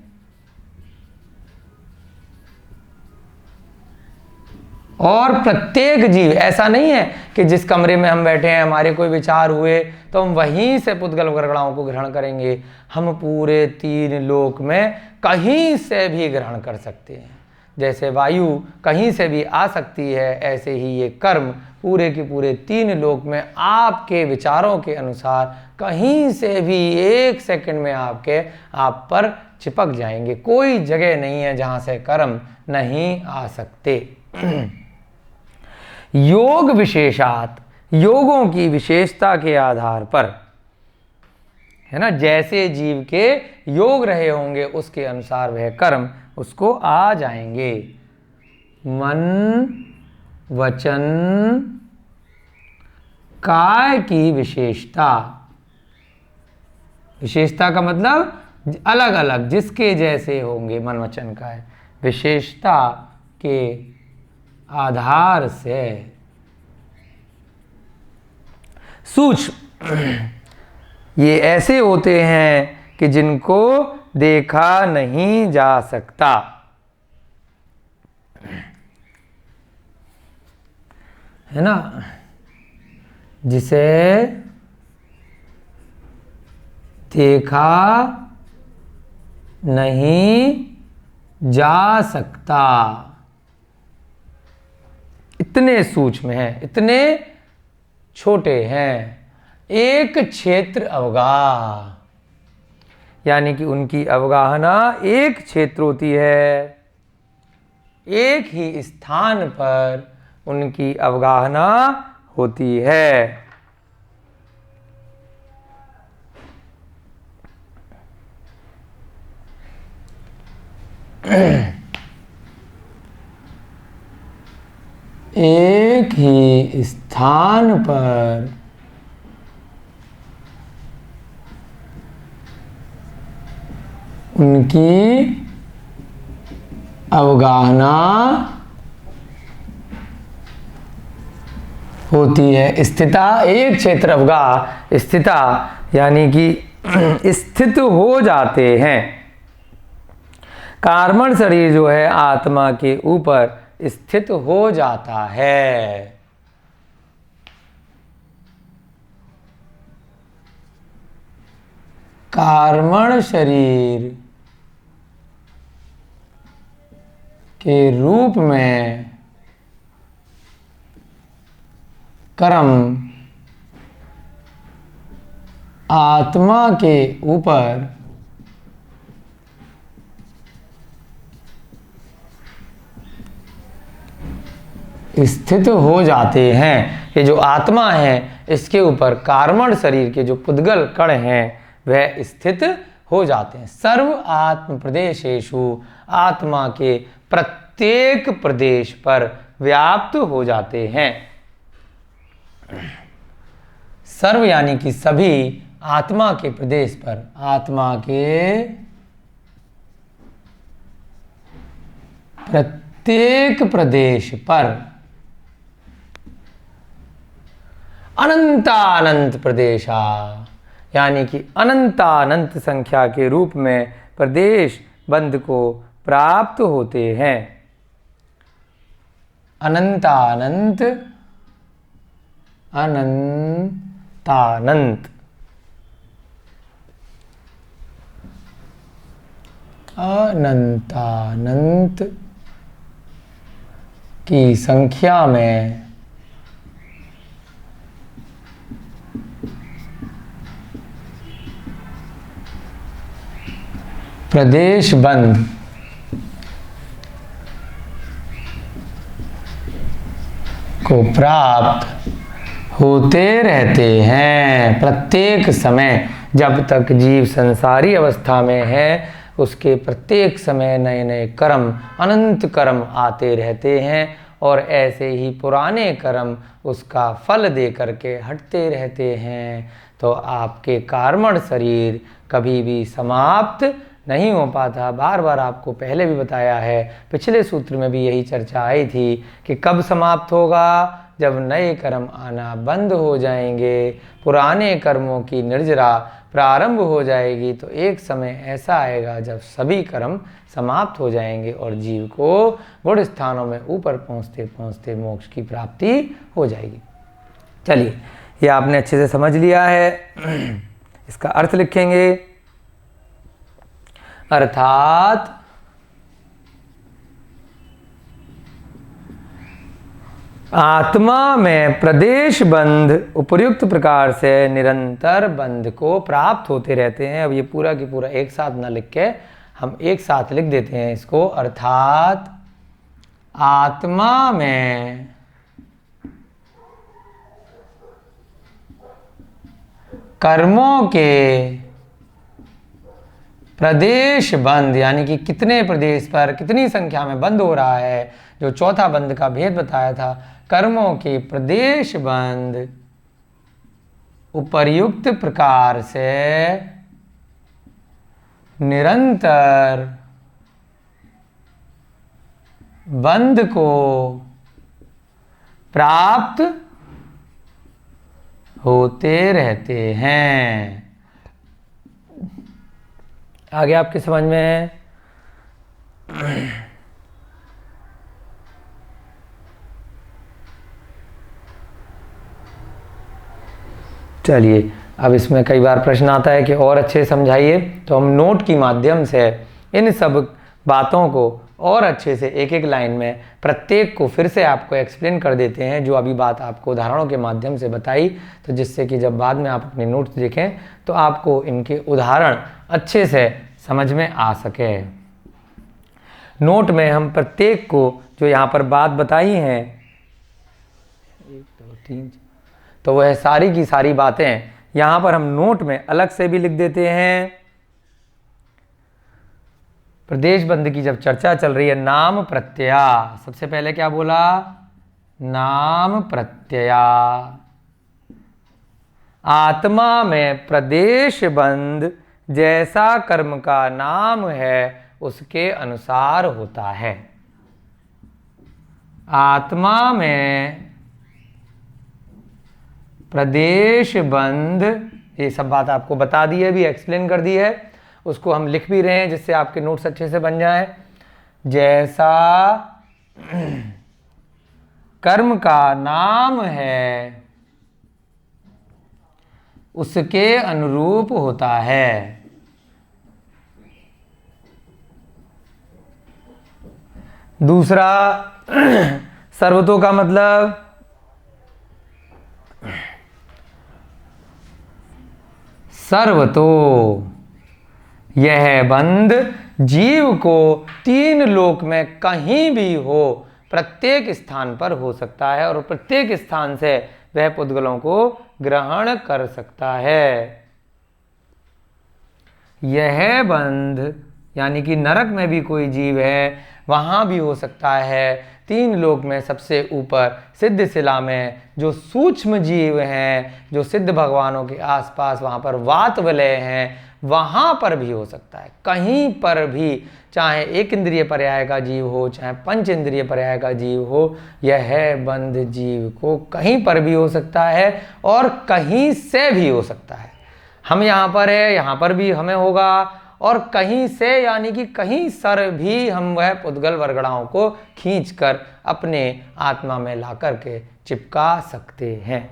और प्रत्येक जीव ऐसा नहीं है कि जिस कमरे में हम बैठे हैं हमारे कोई विचार हुए तो हम वहीं से पुद्गल वर्गणाओं को ग्रहण करेंगे। हम पूरे 3 लोक में कहीं से भी ग्रहण कर सकते हैं। जैसे वायु कहीं से भी आ सकती है, ऐसे ही ये कर्म पूरे के पूरे 3 लोक में आपके विचारों के अनुसार कहीं से भी 1 सेकंड में आप पर चिपक जाएंगे। कोई जगह नहीं है जहां से कर्म नहीं आ सकते। योग विशेषात, योगों की विशेषता के आधार पर। है ना, जैसे जीव के योग रहे होंगे उसके अनुसार वह कर्म उसको आ जाएंगे। मन वचन काय की विशेषता, विशेषता का मतलब अलग अलग जिसके जैसे होंगे मन वचन काय, विशेषता के आधार से सूक्ष्म ये ऐसे होते हैं कि जिनको देखा नहीं जा सकता, है ना, जिसे देखा नहीं जा सकता, इतने सूक्ष्म हैं, इतने छोटे हैं। एक क्षेत्र अवगाह, यानी कि उनकी अवगाहना एक क्षेत्र होती है, एक ही स्थान पर उनकी अवगाहना होती है। एक ही स्थान पर उनकी अवगाहना होती है। स्थिता, एक क्षेत्र अवगाह, स्थिता यानी कि स्थित हो जाते हैं। कार्बन शरीर जो है आत्मा के ऊपर स्थित हो जाता है। कार्बन शरीर के रूप में कर्म आत्मा के ऊपर स्थित हो जाते हैं। ये जो आत्मा है इसके ऊपर कार्बन शरीर के जो पुद्गल कण हैं वह स्थित हो जाते हैं। सर्व आत्म प्रदेशेषु, आत्मा के प्रत्येक प्रदेश पर व्याप्त हो जाते हैं। सर्व यानी कि सभी, आत्मा के प्रदेश पर, आत्मा के प्रत्येक प्रदेश पर, अनंतानंत प्रदेशा यानी कि अनंतानंत संख्या के रूप में प्रदेश बंध को प्राप्त होते हैं। अनंतानंत, अनंतानंत, अनंतानंत की संख्या में प्रदेश बंध को प्राप्त होते रहते हैं। प्रत्येक समय जब तक जीव संसारी अवस्था में है उसके प्रत्येक समय नए नए कर्म, अनंत कर्म आते रहते हैं और ऐसे ही पुराने कर्म उसका फल दे करके हटते रहते हैं। तो आपके कार्बन शरीर कभी भी समाप्त नहीं हो पाता। बार बार आपको पहले भी बताया है, पिछले सूत्र में भी यही चर्चा आई थी कि कब समाप्त होगा, जब नए कर्म आना बंद हो जाएंगे, पुराने कर्मों की निर्जरा प्रारंभ हो जाएगी। तो एक समय ऐसा आएगा जब सभी कर्म समाप्त हो जाएंगे और जीव को गुण स्थानों में ऊपर पहुँचते पहुँचते मोक्ष की प्राप्ति हो जाएगी। चलिए, ये आपने अच्छे से समझ लिया है। इसका अर्थ लिखेंगे, अर्थात आत्मा में प्रदेश बंध उपर्युक्त प्रकार से निरंतर बंध को प्राप्त होते रहते हैं। अब ये पूरा की पूरा एक साथ ना लिख के हम एक साथ लिख देते हैं इसको। अर्थात आत्मा में कर्मों के प्रदेश बंद यानी कि कितने प्रदेश पर कितनी संख्या में बंद हो रहा है, जो चौथा बंद का भेद बताया था। कर्मों के प्रदेश बंद उपर्युक्त प्रकार से निरंतर बंद को प्राप्त होते रहते हैं। आगे आपकी समझ में है? चलिए, अब इसमें कई बार प्रश्न आता है कि और अच्छे समझाइए, तो हम नोट के माध्यम से इन सब बातों को और अच्छे से एक एक लाइन में प्रत्येक को फिर से आपको एक्सप्लेन कर देते हैं, जो अभी बात आपको उदाहरणों के माध्यम से बताई, तो जिससे कि जब बाद में आप अपने नोट्स देखें तो आपको इनके उदाहरण अच्छे से समझ में आ सके। नोट में हम प्रत्येक को जो यहाँ पर बात बताई हैं 1 2 3, तो वह सारी की सारी बातें यहाँ पर हम नोट में अलग से भी लिख देते हैं। प्रदेश बंद की जब चर्चा चल रही है, नाम प्रत्यया, सबसे पहले क्या बोला? नाम प्रत्यया। आत्मा में प्रदेश बंद जैसा कर्म का नाम है उसके अनुसार होता है। आत्मा में प्रदेश बंद, ये सब बात आपको बता दी है, भी एक्सप्लेन कर दी है, उसको हम लिख भी रहे हैं जिससे आपके नोट्स अच्छे से बन जाएं। जैसा कर्म का नाम है उसके अनुरूप होता है। दूसरा, सर्वतो का मतलब सर्वतो, यह बंध जीव को 3 लोक में कहीं भी हो, प्रत्येक स्थान पर हो सकता है और प्रत्येक स्थान से वह पुद्गलों को ग्रहण कर सकता है। यह बंध यानी कि नरक में भी कोई जीव है, वहाँ भी हो सकता है। 3 लोक में सबसे ऊपर सिद्ध शिला में जो सूक्ष्म जीव हैं, जो सिद्ध भगवानों के आसपास वहाँ पर वात वलय हैं, वहाँ पर भी हो सकता है। कहीं पर भी, चाहे 1 इंद्रिय पर्याय का जीव हो, चाहे 5 इंद्रिय पर्याय का जीव हो, यह बंध जीव को कहीं पर भी हो सकता है और कहीं से भी हो सकता है। हम यहाँ पर है, यहाँ पर भी हमें होगा, और कहीं से यानी कि कहीं सर भी हम वह पुद्गल वरगड़ाओं को खींचकर अपने आत्मा में ला कर के चिपका सकते हैं।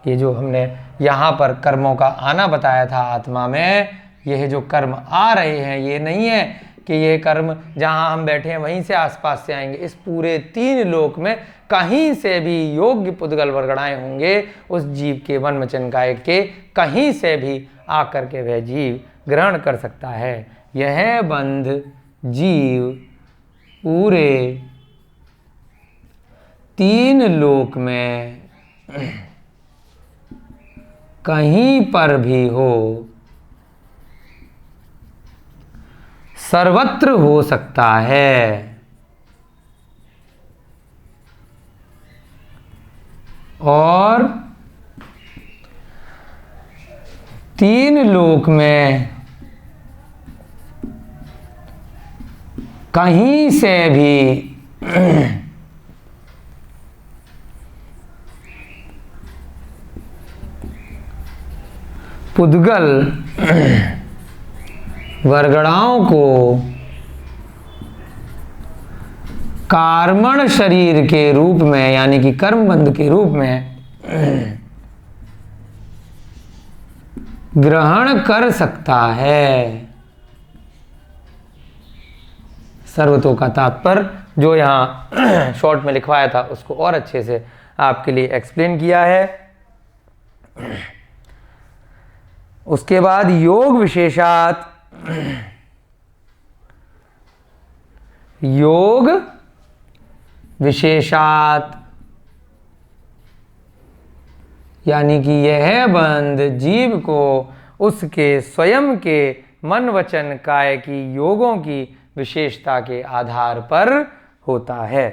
ये जो हमने यहाँ पर कर्मों का आना बताया था आत्मा में, यह जो कर्म आ रहे हैं, ये नहीं है कि ये कर्म जहाँ हम बैठे हैं वहीं से आसपास से आएंगे। इस पूरे 3 लोक में कहीं से भी योग्य पुद्गल वरगड़ाएं होंगे, उस जीव के वन वचन काय के कहीं से भी आकर के वह जीव ग्रहण कर सकता है। यह बंध जीव पूरे 3 लोक में कहीं पर भी हो, सर्वत्र हो सकता है। और 3 लोक में कहीं से भी पुद्गल वरगड़ाओं को कार्मण शरीर के रूप में यानी कि कर्मबंध के रूप में ग्रहण कर सकता है। सर्वतो का तात्पर्य जो यहाँ शॉर्ट में लिखवाया था उसको और अच्छे से आपके लिए एक्सप्लेन किया है। उसके बाद योग विशेषात, योग विशेषात यानी कि यह बंध जीव को उसके स्वयं के मन वचन काय की योगों की विशेषता के आधार पर होता है।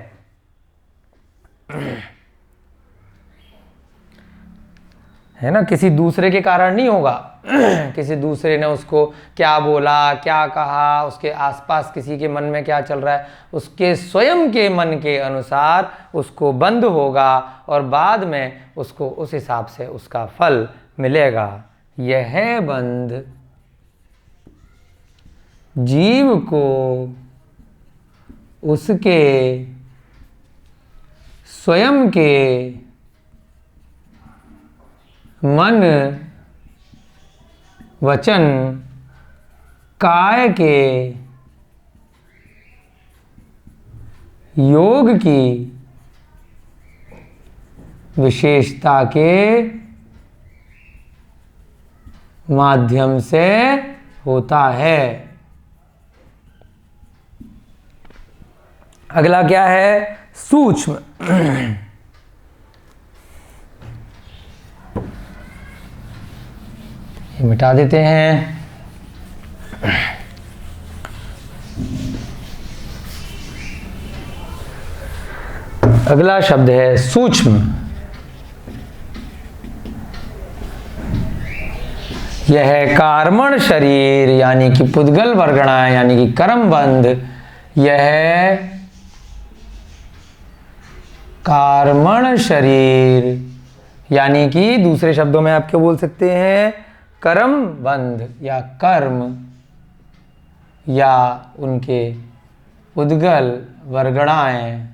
है ना, किसी दूसरे के कारण नहीं होगा। किसी दूसरे ने उसको क्या बोला, क्या कहा, उसके आसपास किसी के मन में क्या चल रहा है, उसके स्वयं के मन के अनुसार उसको बंद होगा और बाद में उसको उस हिसाब से उसका फल मिलेगा। यह बंध जीव को उसके स्वयं के मन वचन काय के योग की विशेषता के माध्यम से होता है। अगला क्या है? सूक्ष्म। ये मिटा देते हैं। अगला शब्द है सूक्ष्म। यह कार्मण शरीर यानी कि पुद्गल वर्गणा यानी कि कर्मबंध, यह कार्मण शरीर यानी कि दूसरे शब्दों में आप क्या बोल सकते हैं? कर्म बंध या कर्म या उनके उद्गल वर्गणाएं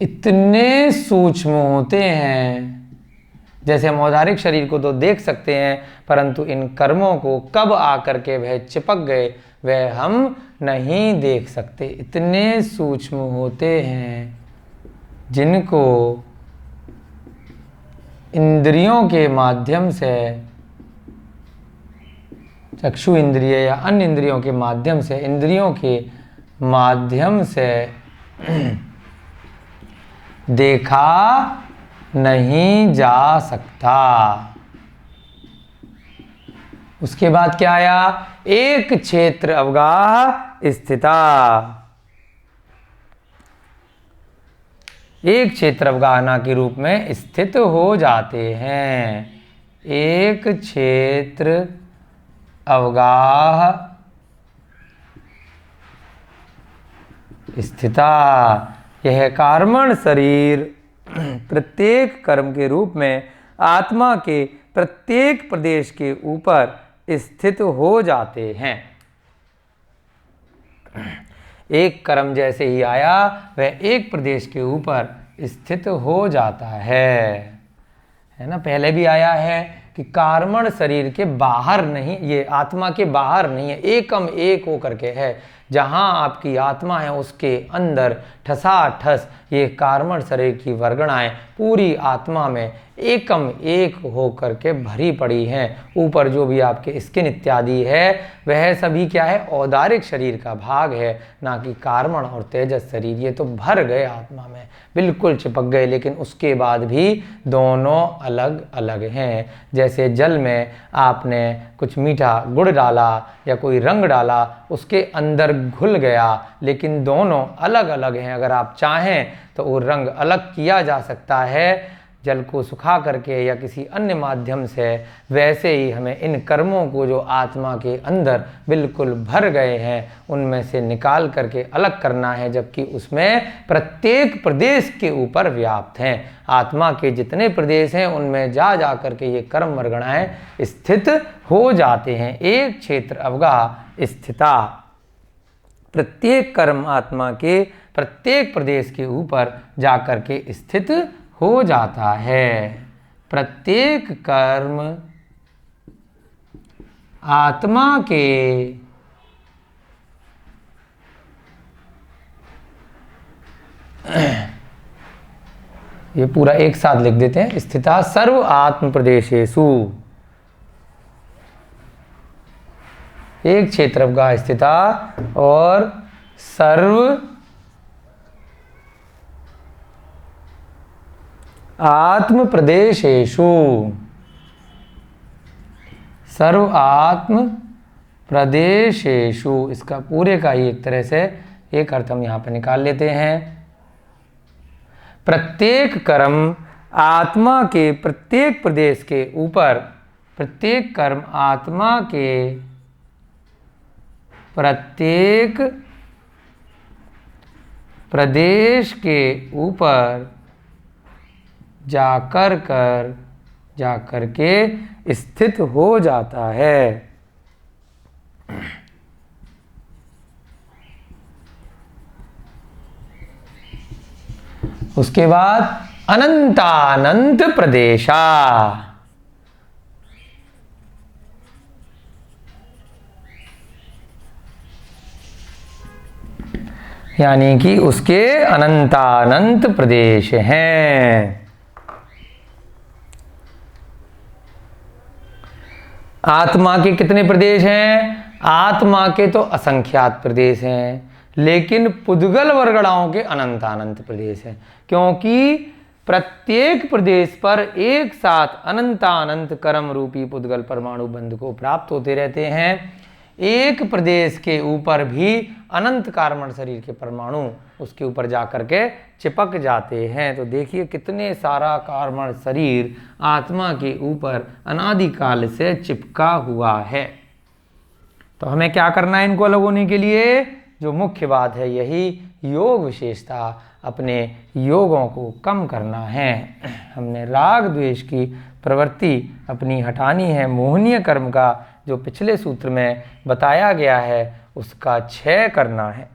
इतने सूक्ष्म होते हैं, जैसे हम औदारिक शरीर को तो देख सकते हैं, परंतु इन कर्मों को कब आकर के वह चिपक गए वह हम नहीं देख सकते। इतने सूक्ष्म होते हैं जिनको इंद्रियों के माध्यम से, चक्षु इंद्रिय या अन्य इंद्रियों के माध्यम से, इंद्रियों के माध्यम से देखा नहीं जा सकता। उसके बाद क्या आया? एक क्षेत्र अवगाह स्थिता। एक क्षेत्र अवगाहना के रूप में स्थित हो जाते हैं। एक क्षेत्र अवगाह स्थिता। यह कार्मण शरीर प्रत्येक कर्म के रूप में आत्मा के प्रत्येक प्रदेश के ऊपर स्थित हो जाते हैं। एक कर्म जैसे ही आया वह एक प्रदेश के ऊपर स्थित हो जाता है ना। पहले भी आया है कि कार्मण शरीर के बाहर नहीं, ये आत्मा के बाहर नहीं है, एकम एक होकर के है। जहाँ आपकी आत्मा है उसके अंदर ठसाठस ये कार्मण शरीर की वर्गणाएं पूरी आत्मा में एकम एक होकर के भरी पड़ी हैं। ऊपर जो भी आपके स्किन इत्यादि है वह सभी क्या है? औदारिक शरीर का भाग है, ना कि कार्मण और तेजस शरीर। ये तो भर गए आत्मा में, बिल्कुल चिपक गए, लेकिन उसके बाद भी दोनों अलग अलग हैं। जैसे जल में आपने कुछ मीठा गुड़ डाला या कोई रंग डाला, उसके अंदर घुल गया, लेकिन दोनों अलग अलग हैं। अगर आप चाहें तो वो रंग अलग किया जा सकता है जल को सुखा करके या किसी अन्य माध्यम से। वैसे ही हमें इन कर्मों को जो आत्मा के अंदर बिल्कुल भर गए हैं उनमें से निकाल करके अलग करना है, जबकि उसमें प्रत्येक प्रदेश के ऊपर व्याप्त हैं। आत्मा के जितने प्रदेश हैं उनमें जा जा करके ये कर्म वर्गणाएं स्थित हो जाते हैं। एक क्षेत्र अवगाह स्थिता। प्रत्येक कर्म आत्मा के प्रत्येक प्रदेश के ऊपर जा करके स्थित हो जाता है। प्रत्येक कर्म आत्मा के ये पूरा एक साथ लिख देते हैं। स्थिता सर्व आत्म प्रदेशेषु। एक क्षेत्र अवगाह स्थिता और सर्व आत्म प्रदेशेषु। सर्व आत्म प्रदेशेषु, इसका पूरे का ही एक तरह से एक अर्थ हम यहाँ पर निकाल लेते हैं। प्रत्येक कर्म आत्मा के प्रत्येक प्रदेश के ऊपर, प्रत्येक कर्म आत्मा के प्रत्येक प्रदेश के ऊपर जाकर के स्थित हो जाता है। उसके बाद अनंतानंत प्रदेशा, यानी कि उसके अनंतानंत प्रदेश हैं। आत्मा के कितने प्रदेश हैं? आत्मा के तो असंख्यात प्रदेश हैं, लेकिन पुद्गल वर्गणाओं के अनंतानंत प्रदेश हैं, क्योंकि प्रत्येक प्रदेश पर एक साथ अनंतानंत कर्म रूपी पुद्गल परमाणु बंध को प्राप्त होते रहते हैं। एक प्रदेश के ऊपर भी अनंत कार्बन शरीर के परमाणु उसके ऊपर जाकर के चिपक जाते हैं। तो देखिए कितने सारा कार्बन शरीर आत्मा के ऊपर अनादिकाल से चिपका हुआ है। तो हमें क्या करना है इनको अलग होने के लिए? जो मुख्य बात है यही योग विशेषता, अपने योगों को कम करना है। हमने राग द्वेष की प्रवृत्ति अपनी हटानी है। मोहनीय कर्म का जो पिछले सूत्र में बताया गया है उसका क्षय करना है।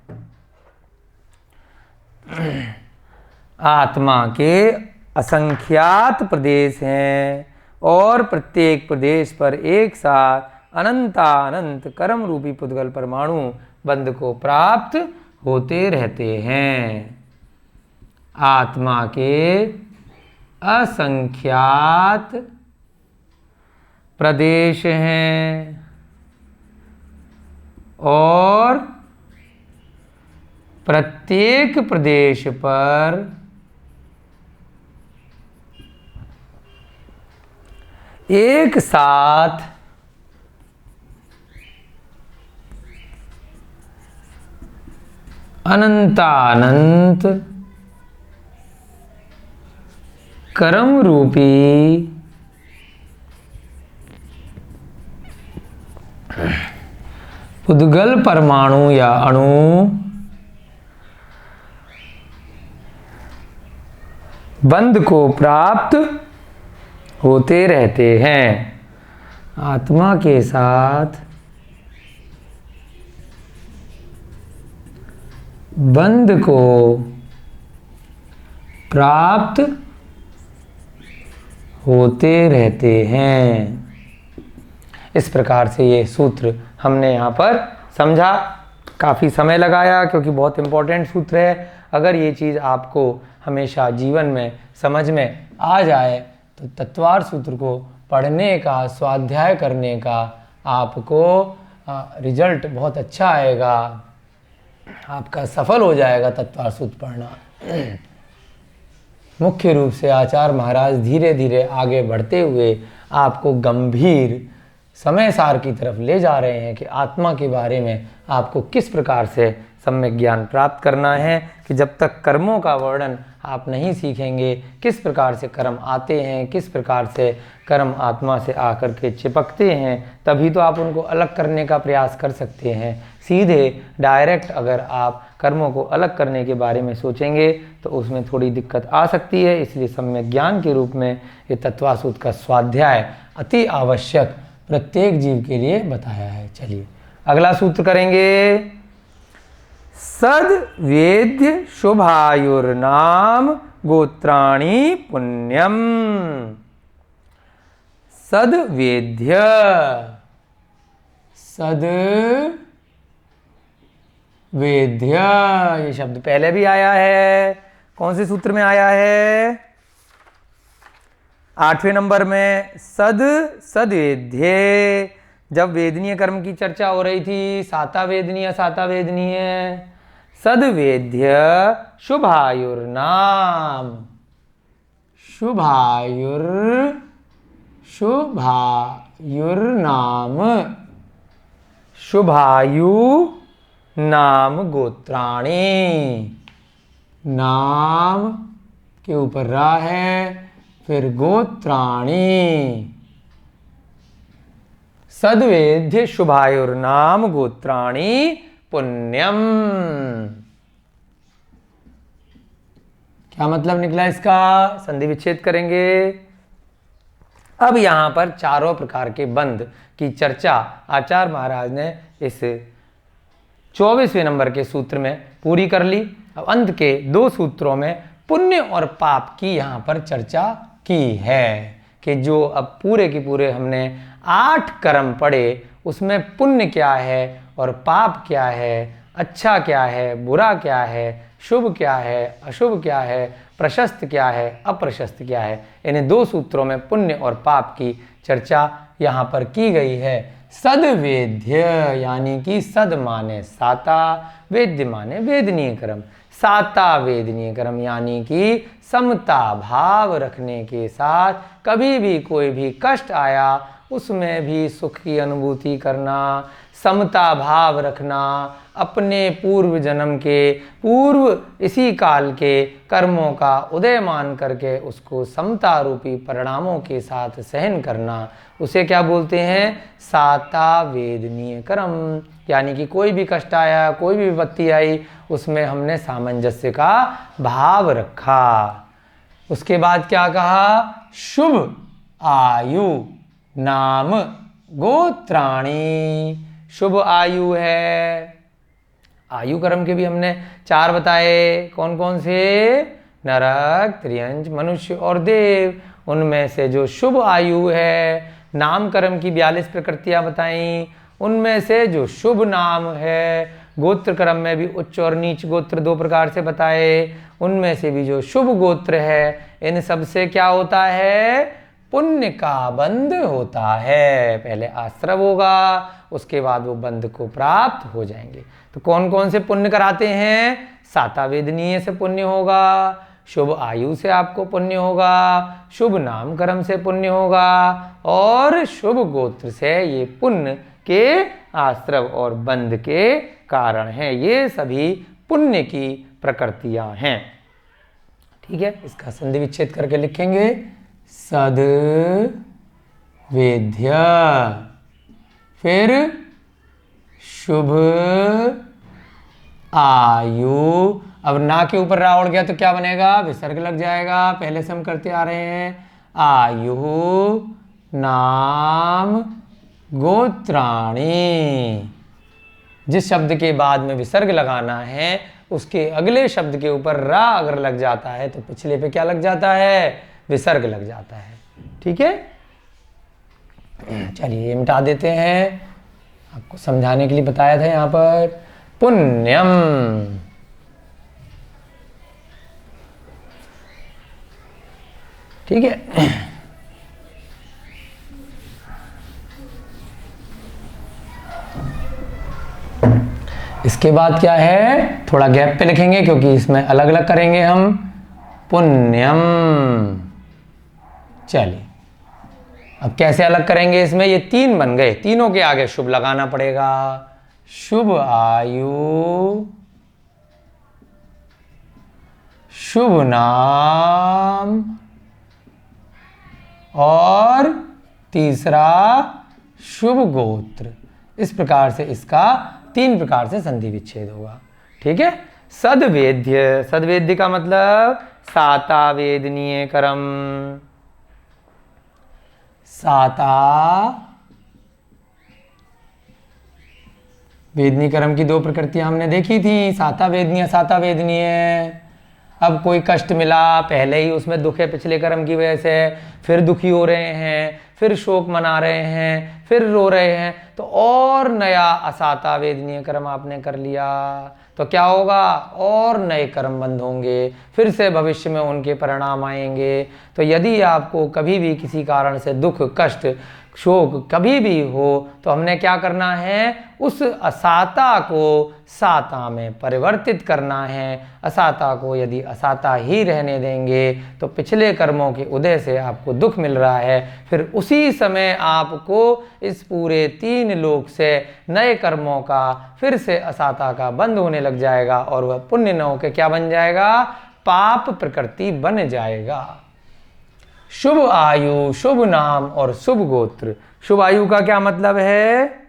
आत्मा के असंख्यात प्रदेश हैं और प्रत्येक प्रदेश पर एक साथ अनंतानंत कर्म रूपी पुद्गल परमाणु बंध को प्राप्त होते रहते हैं। आत्मा के असंख्यात प्रदेश हैं और प्रत्येक प्रदेश पर एक साथ अनंतानंत कर्म रूपी पुद्गल परमाणु या अणु बंध को प्राप्त होते रहते हैं। आत्मा के साथ बंध को प्राप्त होते रहते हैं। इस प्रकार से ये सूत्र हमने यहाँ पर समझा। काफ़ी समय लगाया क्योंकि बहुत इम्पोर्टेंट सूत्र है। अगर ये चीज़ आपको हमेशा जीवन में समझ में आ जाए तो तत्वार सूत्र को पढ़ने का, स्वाध्याय करने का आपको रिजल्ट बहुत अच्छा आएगा। आपका सफल हो जाएगा तत्वार सूत्र पढ़ना। मुख्य रूप से आचार्य महाराज धीरे धीरे आगे बढ़ते हुए आपको गंभीर समय सार की तरफ ले जा रहे हैं कि आत्मा के बारे में आपको किस प्रकार से सम्यक ज्ञान प्राप्त करना है, कि जब तक कर्मों का वर्णन आप नहीं सीखेंगे, किस प्रकार से कर्म आते हैं, किस प्रकार से कर्म आत्मा से आकर के चिपकते हैं, तभी तो आप उनको अलग करने का प्रयास कर सकते हैं। सीधे डायरेक्ट अगर आप कर्मों को अलग करने के बारे में सोचेंगे तो उसमें थोड़ी दिक्कत आ सकती है। इसलिए सम्यक ज्ञान के रूप में ये तत्वासूत्र का स्वाध्याय अति आवश्यक प्रत्येक जीव के लिए बताया है। चलिए अगला सूत्र करेंगे। सद वेद्य शुभायुर्नाम गोत्राणि पुण्यम। सद वेद्य, सद वेद्य ये शब्द पहले भी आया है। कौन से सूत्र में आया है? 8वें नंबर में। सदवेद्य, जब वेदनीय कर्म की चर्चा हो रही थी, साता वेदनीय असाता वेदनीय, सदवेद्य शुभायुर्नाम, शुभायुर युर्नाम शुभायु नाम गोत्राणी। नाम के ऊपर रा है, फिर गोत्राणी। सद्वेद्य शुभायुर्नाम गोत्राणी पुण्यम। क्या मतलब निकला इसका? संधि विच्छेद करेंगे। अब यहां पर चारों प्रकार के बंध की चर्चा आचार्य महाराज ने इस 24वें नंबर के सूत्र में पूरी कर ली। अब अंत के 2 सूत्रों में पुण्य और पाप की यहां पर चर्चा की है कि जो अब पूरे के पूरे हमने 8 कर्म पढ़े, उसमें पुण्य क्या है और पाप क्या है, अच्छा क्या है, बुरा क्या है, शुभ क्या है, अशुभ क्या है, प्रशस्त क्या है, अप्रशस्त क्या है, इन 2 सूत्रों में पुण्य और पाप की चर्चा यहाँ पर की गई है। सद्वेद्य यानी कि सद माने साता, वेद्य माने वेदनीय कर्म। साता वेदनीय कर्म यानी कि समता भाव रखने के साथ कभी भी कोई भी कष्ट आया उसमें भी सुख की अनुभूति करना, समता भाव रखना, अपने पूर्व जन्म के पूर्व इसी काल के कर्मों का उदय मान करके उसको समता रूपी परिणामों के साथ सहन करना, उसे क्या बोलते हैं? साता वेदनीय कर्म। यानी कि कोई भी कष्ट आया, कोई भी विपत्ति आई, उसमें हमने सामंजस्य का भाव रखा। उसके बाद क्या कहा? शुभ आयु नाम गोत्राणी। शुभ आयु है। आयु कर्म के भी हमने 4 बताए। कौन कौन से? नरक, त्रियंच, मनुष्य और देव। उनमें से जो शुभ आयु है, नाम कर्म की 42 प्रकृतियां बताई। उनमें से जो शुभ नाम है, गोत्र कर्म में भी उच्च और नीच गोत्र 2 प्रकार से बताए। उनमें से भी जो शुभ गोत्र है, इन सब से क्या होता है? पुण्य का बंध होता है। पहले आश्रव होगा, उसके बाद वो बंध को प्राप्त हो जाएंगे। तो कौन कौन से पुण्य कराते हैं? साता वेदनीय से पुण्य होगा, शुभ आयु से आपको पुण्य होगा, शुभ नाम कर्म से पुण्य होगा और शुभ गोत्र से ये पुण्य के आश्रव और बंध के कारण हैं। ये सभी पुण्य की प्रकृतियां हैं। ठीक है, इसका संधि विच्छेद करके लिखेंगे। सद वेद्य, फिर शुभ आयु। अब ना के ऊपर रा उड़ गया तो क्या बनेगा? विसर्ग लग जाएगा। पहले से हम करते आ रहे हैं। आयु नाम गोत्राणी। जिस शब्द के बाद में विसर्ग लगाना है उसके अगले शब्द के ऊपर रा अगर लग जाता है तो पिछले पे क्या लग जाता है? विसर्ग लग जाता है। ठीक है, चलिए ये मिटा देते हैं। आपको समझाने के लिए बताया था यहां पर पुण्यम। ठीक है, इसके बाद क्या है? थोड़ा गैप पे लिखेंगे क्योंकि इसमें अलग अलग करेंगे हम। पुण्यम। चलिए अब कैसे अलग करेंगे? इसमें ये 3 बन गए, तीनों के आगे शुभ लगाना पड़ेगा। शुभ आयु, शुभ नाम और तीसरा शुभ गोत्र। इस प्रकार से इसका 3 प्रकार से संधि विच्छेद होगा। ठीक है, सद्वेद्य। सद्वेद्य का मतलब साता वेदनीय कर्म। साता वेदनीय कर्म की 2 प्रकृतियां हमने देखी थी, साता वेदनीय, साता वेदनीय। अब कोई कष्ट मिला, पहले ही उसमें दुख है पिछले कर्म की वजह से, फिर दुखी हो रहे हैं, फिर शोक मना रहे हैं, फिर रो रहे हैं, तो और नया असाता वेदनीय कर्म आपने कर लिया तो क्या होगा? और नए कर्म बंद होंगे, फिर से भविष्य में उनके परिणाम आएंगे। तो यदि आपको कभी भी किसी कारण से दुख, कष्ट, शोक कभी भी हो तो हमने क्या करना है, उस असाता को साता में परिवर्तित करना है। असाता को यदि असाता ही रहने देंगे तो पिछले कर्मों के उदय से आपको दुख मिल रहा है, फिर उसी समय आपको इस पूरे 3 लोक से नए कर्मों का फिर से असाता का बंद होने लग जाएगा और वह पुण्य न होकर क्या बन जाएगा, पाप प्रकृति बन जाएगा। शुभ आयु, शुभ नाम और शुभ गोत्र। शुभ आयु का क्या मतलब है,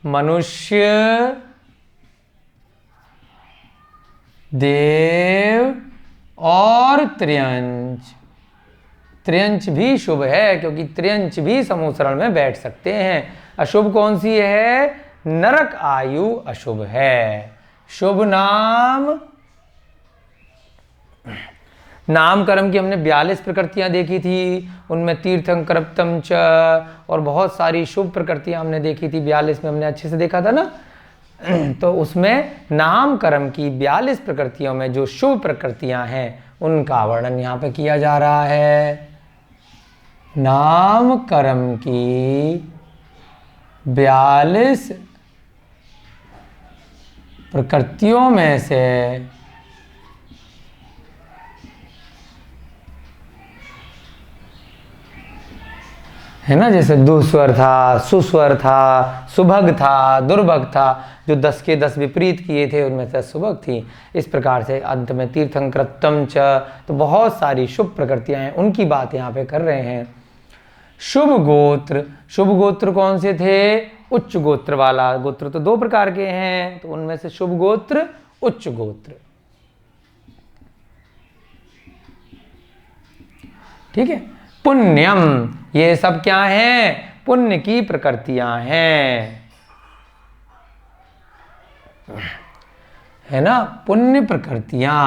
मनुष्य, देव और त्र्यंच। त्र्यंच भी शुभ है क्योंकि त्र्यंच भी समूसरण में बैठ सकते हैं। अशुभ कौन सी है, नरक आयु अशुभ है। शुभ नाम, नाम कर्म की हमने 42 प्रकृतियां देखी थी, उनमें तीर्थंकरप्तम च और बहुत सारी शुभ प्रकृतियां हमने देखी थी। 42 में हमने अच्छे से देखा था ना। तो उसमें नाम कर्म की 42 प्रकृतियों में जो शुभ प्रकृतियां हैं उनका वर्णन यहाँ पे किया जा रहा है। नाम कर्म की 42 प्रकृतियों में से है ना, जैसे दुस्वर था, सुस्वर था, सुभग था, दुर्भग था, जो 10 के 10 विपरीत किए थे उनमें से सुभग थी। इस प्रकार से अंत में तीर्थंकृतम च, तो बहुत सारी शुभ प्रकृतियां हैं, उनकी बात यहाँ पे कर रहे हैं। शुभ गोत्र, शुभ गोत्र कौन से थे, उच्च गोत्र वाला। गोत्र तो 2 प्रकार के हैं, तो उनमें से शुभ गोत्र उच्च गोत्र। ठीक है। पुण्यम, ये सब क्या है, पुण्य की प्रकृतियां हैं, है ना, पुण्य प्रकृतियां।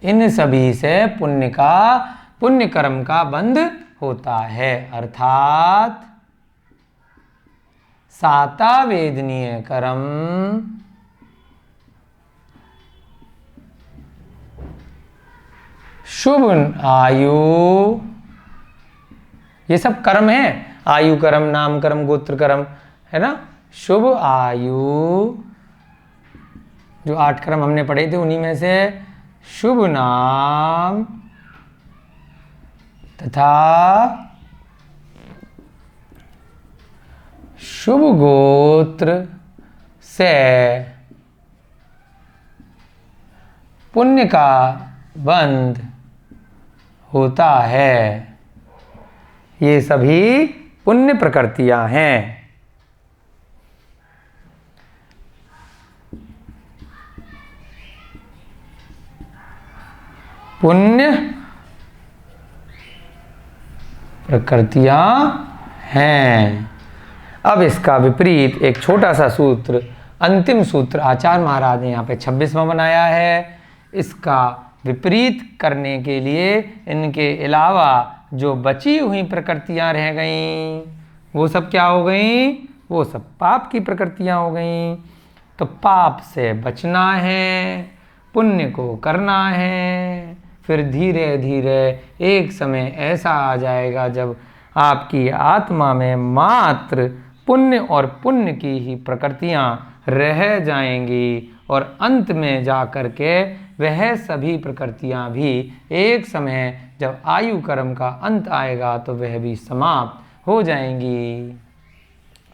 इन सभी से पुण्य कर्म का बंध होता है, अर्थात साता वेदनीय कर्म, शुभ आयु, ये सब कर्म है। आयु कर्म, नाम कर्म, गोत्र कर्म, है ना। शुभ आयु, जो 8 कर्म हमने पढ़े थे उन्हीं में से शुभ नाम तथा शुभ गोत्र से पुण्य का बंध होता है। ये सभी पुण्य प्रकृतियां हैं। पुण्य प्रकृतियां हैं। अब इसका विपरीत एक छोटा सा सूत्र, अंतिम सूत्र आचार्य महाराज ने यहाँ पे 26वां बनाया है। इसका विपरीत करने के लिए इनके अलावा जो बची हुई प्रकृतियां रह गईं वो सब क्या हो गईं, वो सब पाप की प्रकृतियां हो गईं। तो पाप से बचना है, पुण्य को करना है, फिर धीरे धीरे एक समय ऐसा आ जाएगा जब आपकी आत्मा में मात्र पुण्य और पुण्य की ही प्रकृतियां रह जाएंगी और अंत में जा कर के वह सभी प्रकृतियां भी एक समय जब आयु कर्म का अंत आएगा तो वह भी समाप्त हो जाएंगी।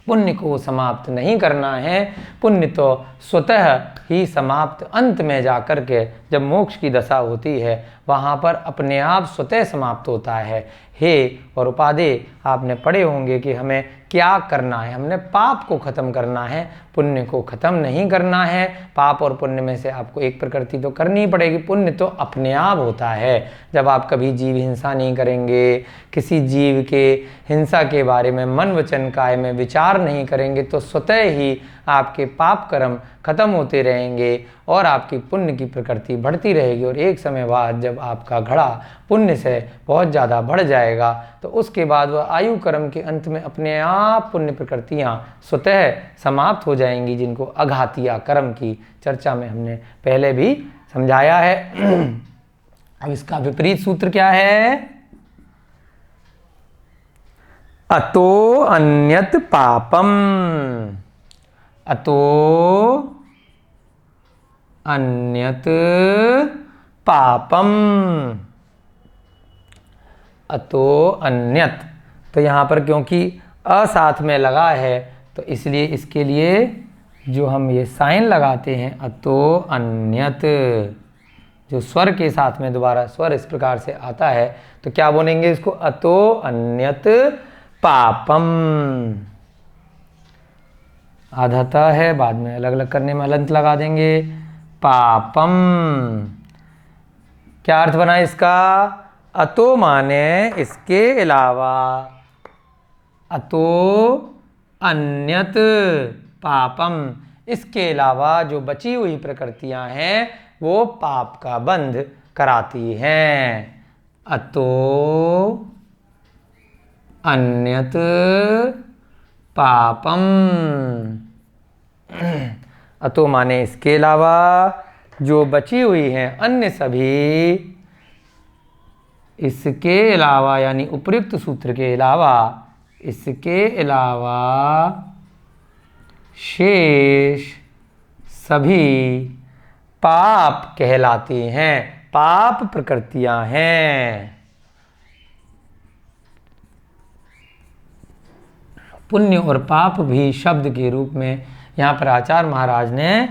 पुण्य को समाप्त नहीं करना है, पुण्य तो स्वतः ही समाप्त अंत में जा कर के जब मोक्ष की दशा होती है वहाँ पर अपने आप स्वतः समाप्त होता है। हे और उपादे, आपने पढ़े होंगे कि हमें क्या करना है, हमने पाप को खत्म करना है, पुण्य को खत्म नहीं करना है। पाप और पुण्य में से आपको एक प्रकृति तो करनी ही पड़ेगी, पुण्य तो अपने आप होता है। जब आप कभी जीव हिंसा नहीं करेंगे, किसी जीव के हिंसा के बारे में मन वचन काया में विचार नहीं करेंगे तो स्वतः ही आपके पाप कर्म खत्म होते रहेंगे और आपकी पुण्य की प्रकृति बढ़ती रहेगी। और एक समय बाद जब आपका घड़ा पुण्य से बहुत ज़्यादा बढ़ जाएगा तो उसके बाद वह आयु कर्म के अंत में अपने आप पुण्य प्रकृतियाँ स्वतः समाप्त हो जाएंगी, जिनको अघातिया कर्म की चर्चा में हमने पहले भी समझाया है। अब इसका विपरीत सूत्र क्या है? अतो अन्यत पापम। अतो अन्यत पापम। अतो अन्यत, तो यहाँ पर क्योंकि अ साथ में लगा है तो इसलिए इसके लिए जो हम ये साइन लगाते हैं अतो अन्यत, जो स्वर के साथ में दोबारा स्वर इस प्रकार से आता है तो क्या बोलेंगे इसको? अतो अन्यत पापम। आधा त है, बाद में अलग अलग करने में अलंत लगा देंगे। पापम, क्या अर्थ बना इसका? अतो माने इसके अलावा, अतो अन्यत पापम, इसके अलावा जो बची हुई प्रकृतियां हैं वो पाप का बंध कराती हैं। अतो अन्यत पापम। अतो माने इसके अलावा जो बची हुई हैं अन्य सभी, इसके अलावा यानी उपर्युक्त सूत्र के अलावा, इसके अलावा शेष सभी पाप कहलाती हैं, पाप प्रकृतियां हैं। पुण्य और पाप भी शब्द के रूप में यहाँ पर आचार्य महाराज ने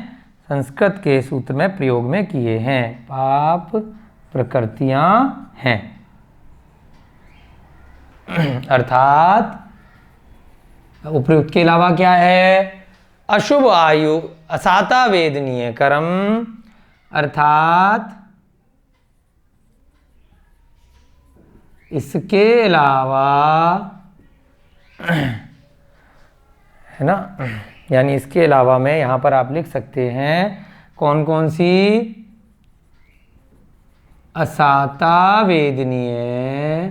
संस्कृत के सूत्र में प्रयोग में किए हैं। पाप प्रकृतियां हैं अर्थात उपर्युक्त के अलावा क्या है? अशुभ आयु असाता वेदनीय कर्म, अर्थात इसके अलावा, है ना, यानी इसके अलावा में यहाँ पर आप लिख सकते हैं कौन कौन सी? असाता वेदनीय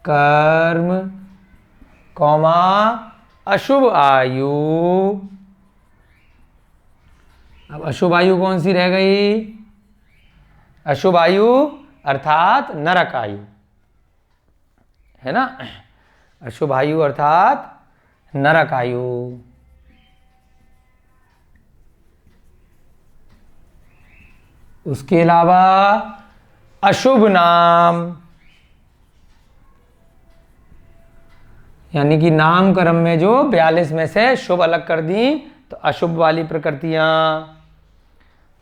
कर्म, कौमा अशुभ आयु। अब अशुभ आयु कौन सी रह गई? अशुभ आयु अर्थात नरक आयु, है ना, अशुभ आयु अर्थात नरक आयु। उसके अलावा अशुभ नाम, यानी कि नाम कर्म में जो 42 में से शुभ अलग कर दी तो अशुभ वाली प्रकृतियां,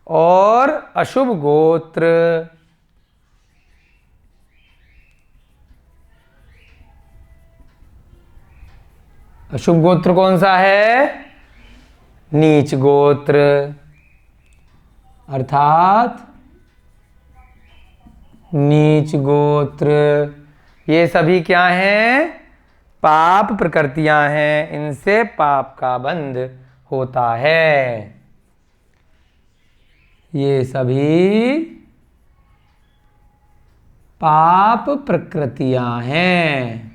और अशुभ गोत्र, अशुभ गोत्र कौन सा है? नीच गोत्र, अर्थात नीच गोत्र। ये सभी क्या हैं? पाप प्रकृतियां हैं, इनसे पाप का बंध होता है। ये सभी पाप प्रकृतियां हैं,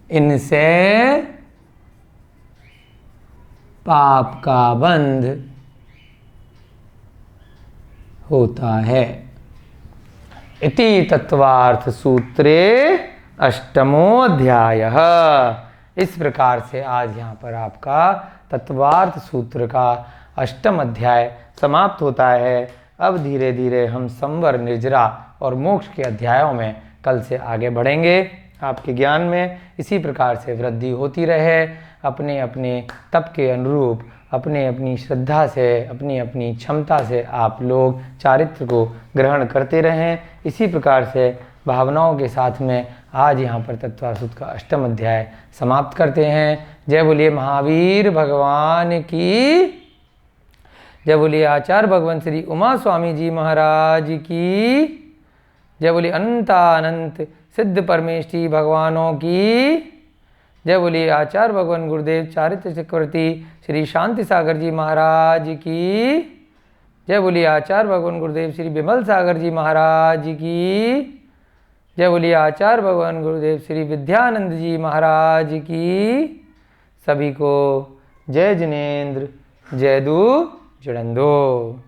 इनसे पाप का बंध होता है। इति तत्वार्थ सूत्रे अष्टमो अध्यायः। इस प्रकार से आज यहाँ पर आपका तत्वार्थ सूत्र का अष्टम अध्याय समाप्त होता है। अब धीरे धीरे हम संवर, निर्जरा और मोक्ष के अध्यायों में कल से आगे बढ़ेंगे। आपके ज्ञान में इसी प्रकार से वृद्धि होती रहे। अपने अपने तप के अनुरूप, अपने अपनी श्रद्धा से, अपनी अपनी क्षमता से आप लोग चारित्र को ग्रहण करते रहें। इसी प्रकार से भावनाओं के साथ में आज यहाँ पर तत्वार्थ सूत्र का अष्टम अध्याय समाप्त करते हैं। जय बोलिए महावीर भगवान की, जय बोलिए आचार्य भगवान श्री उमा स्वामी जी महाराज की, जय बोलिए अनंतानंत सिद्ध परमेष्ठी भगवानों की, जय बोलिए आचार्य भगवान गुरुदेव चारित्र चक्रवर्ती श्री शांति सागर जी महाराज की, जय बोलिए आचार्य भगवान गुरुदेव श्री विमल सागर जी महाराज की, जय बोलिए आचार्य भगवान गुरुदेव श्री विद्यानंद जी महाराज की। सभी को जय जिनेन्द्र, जय दू जुड़ंदो।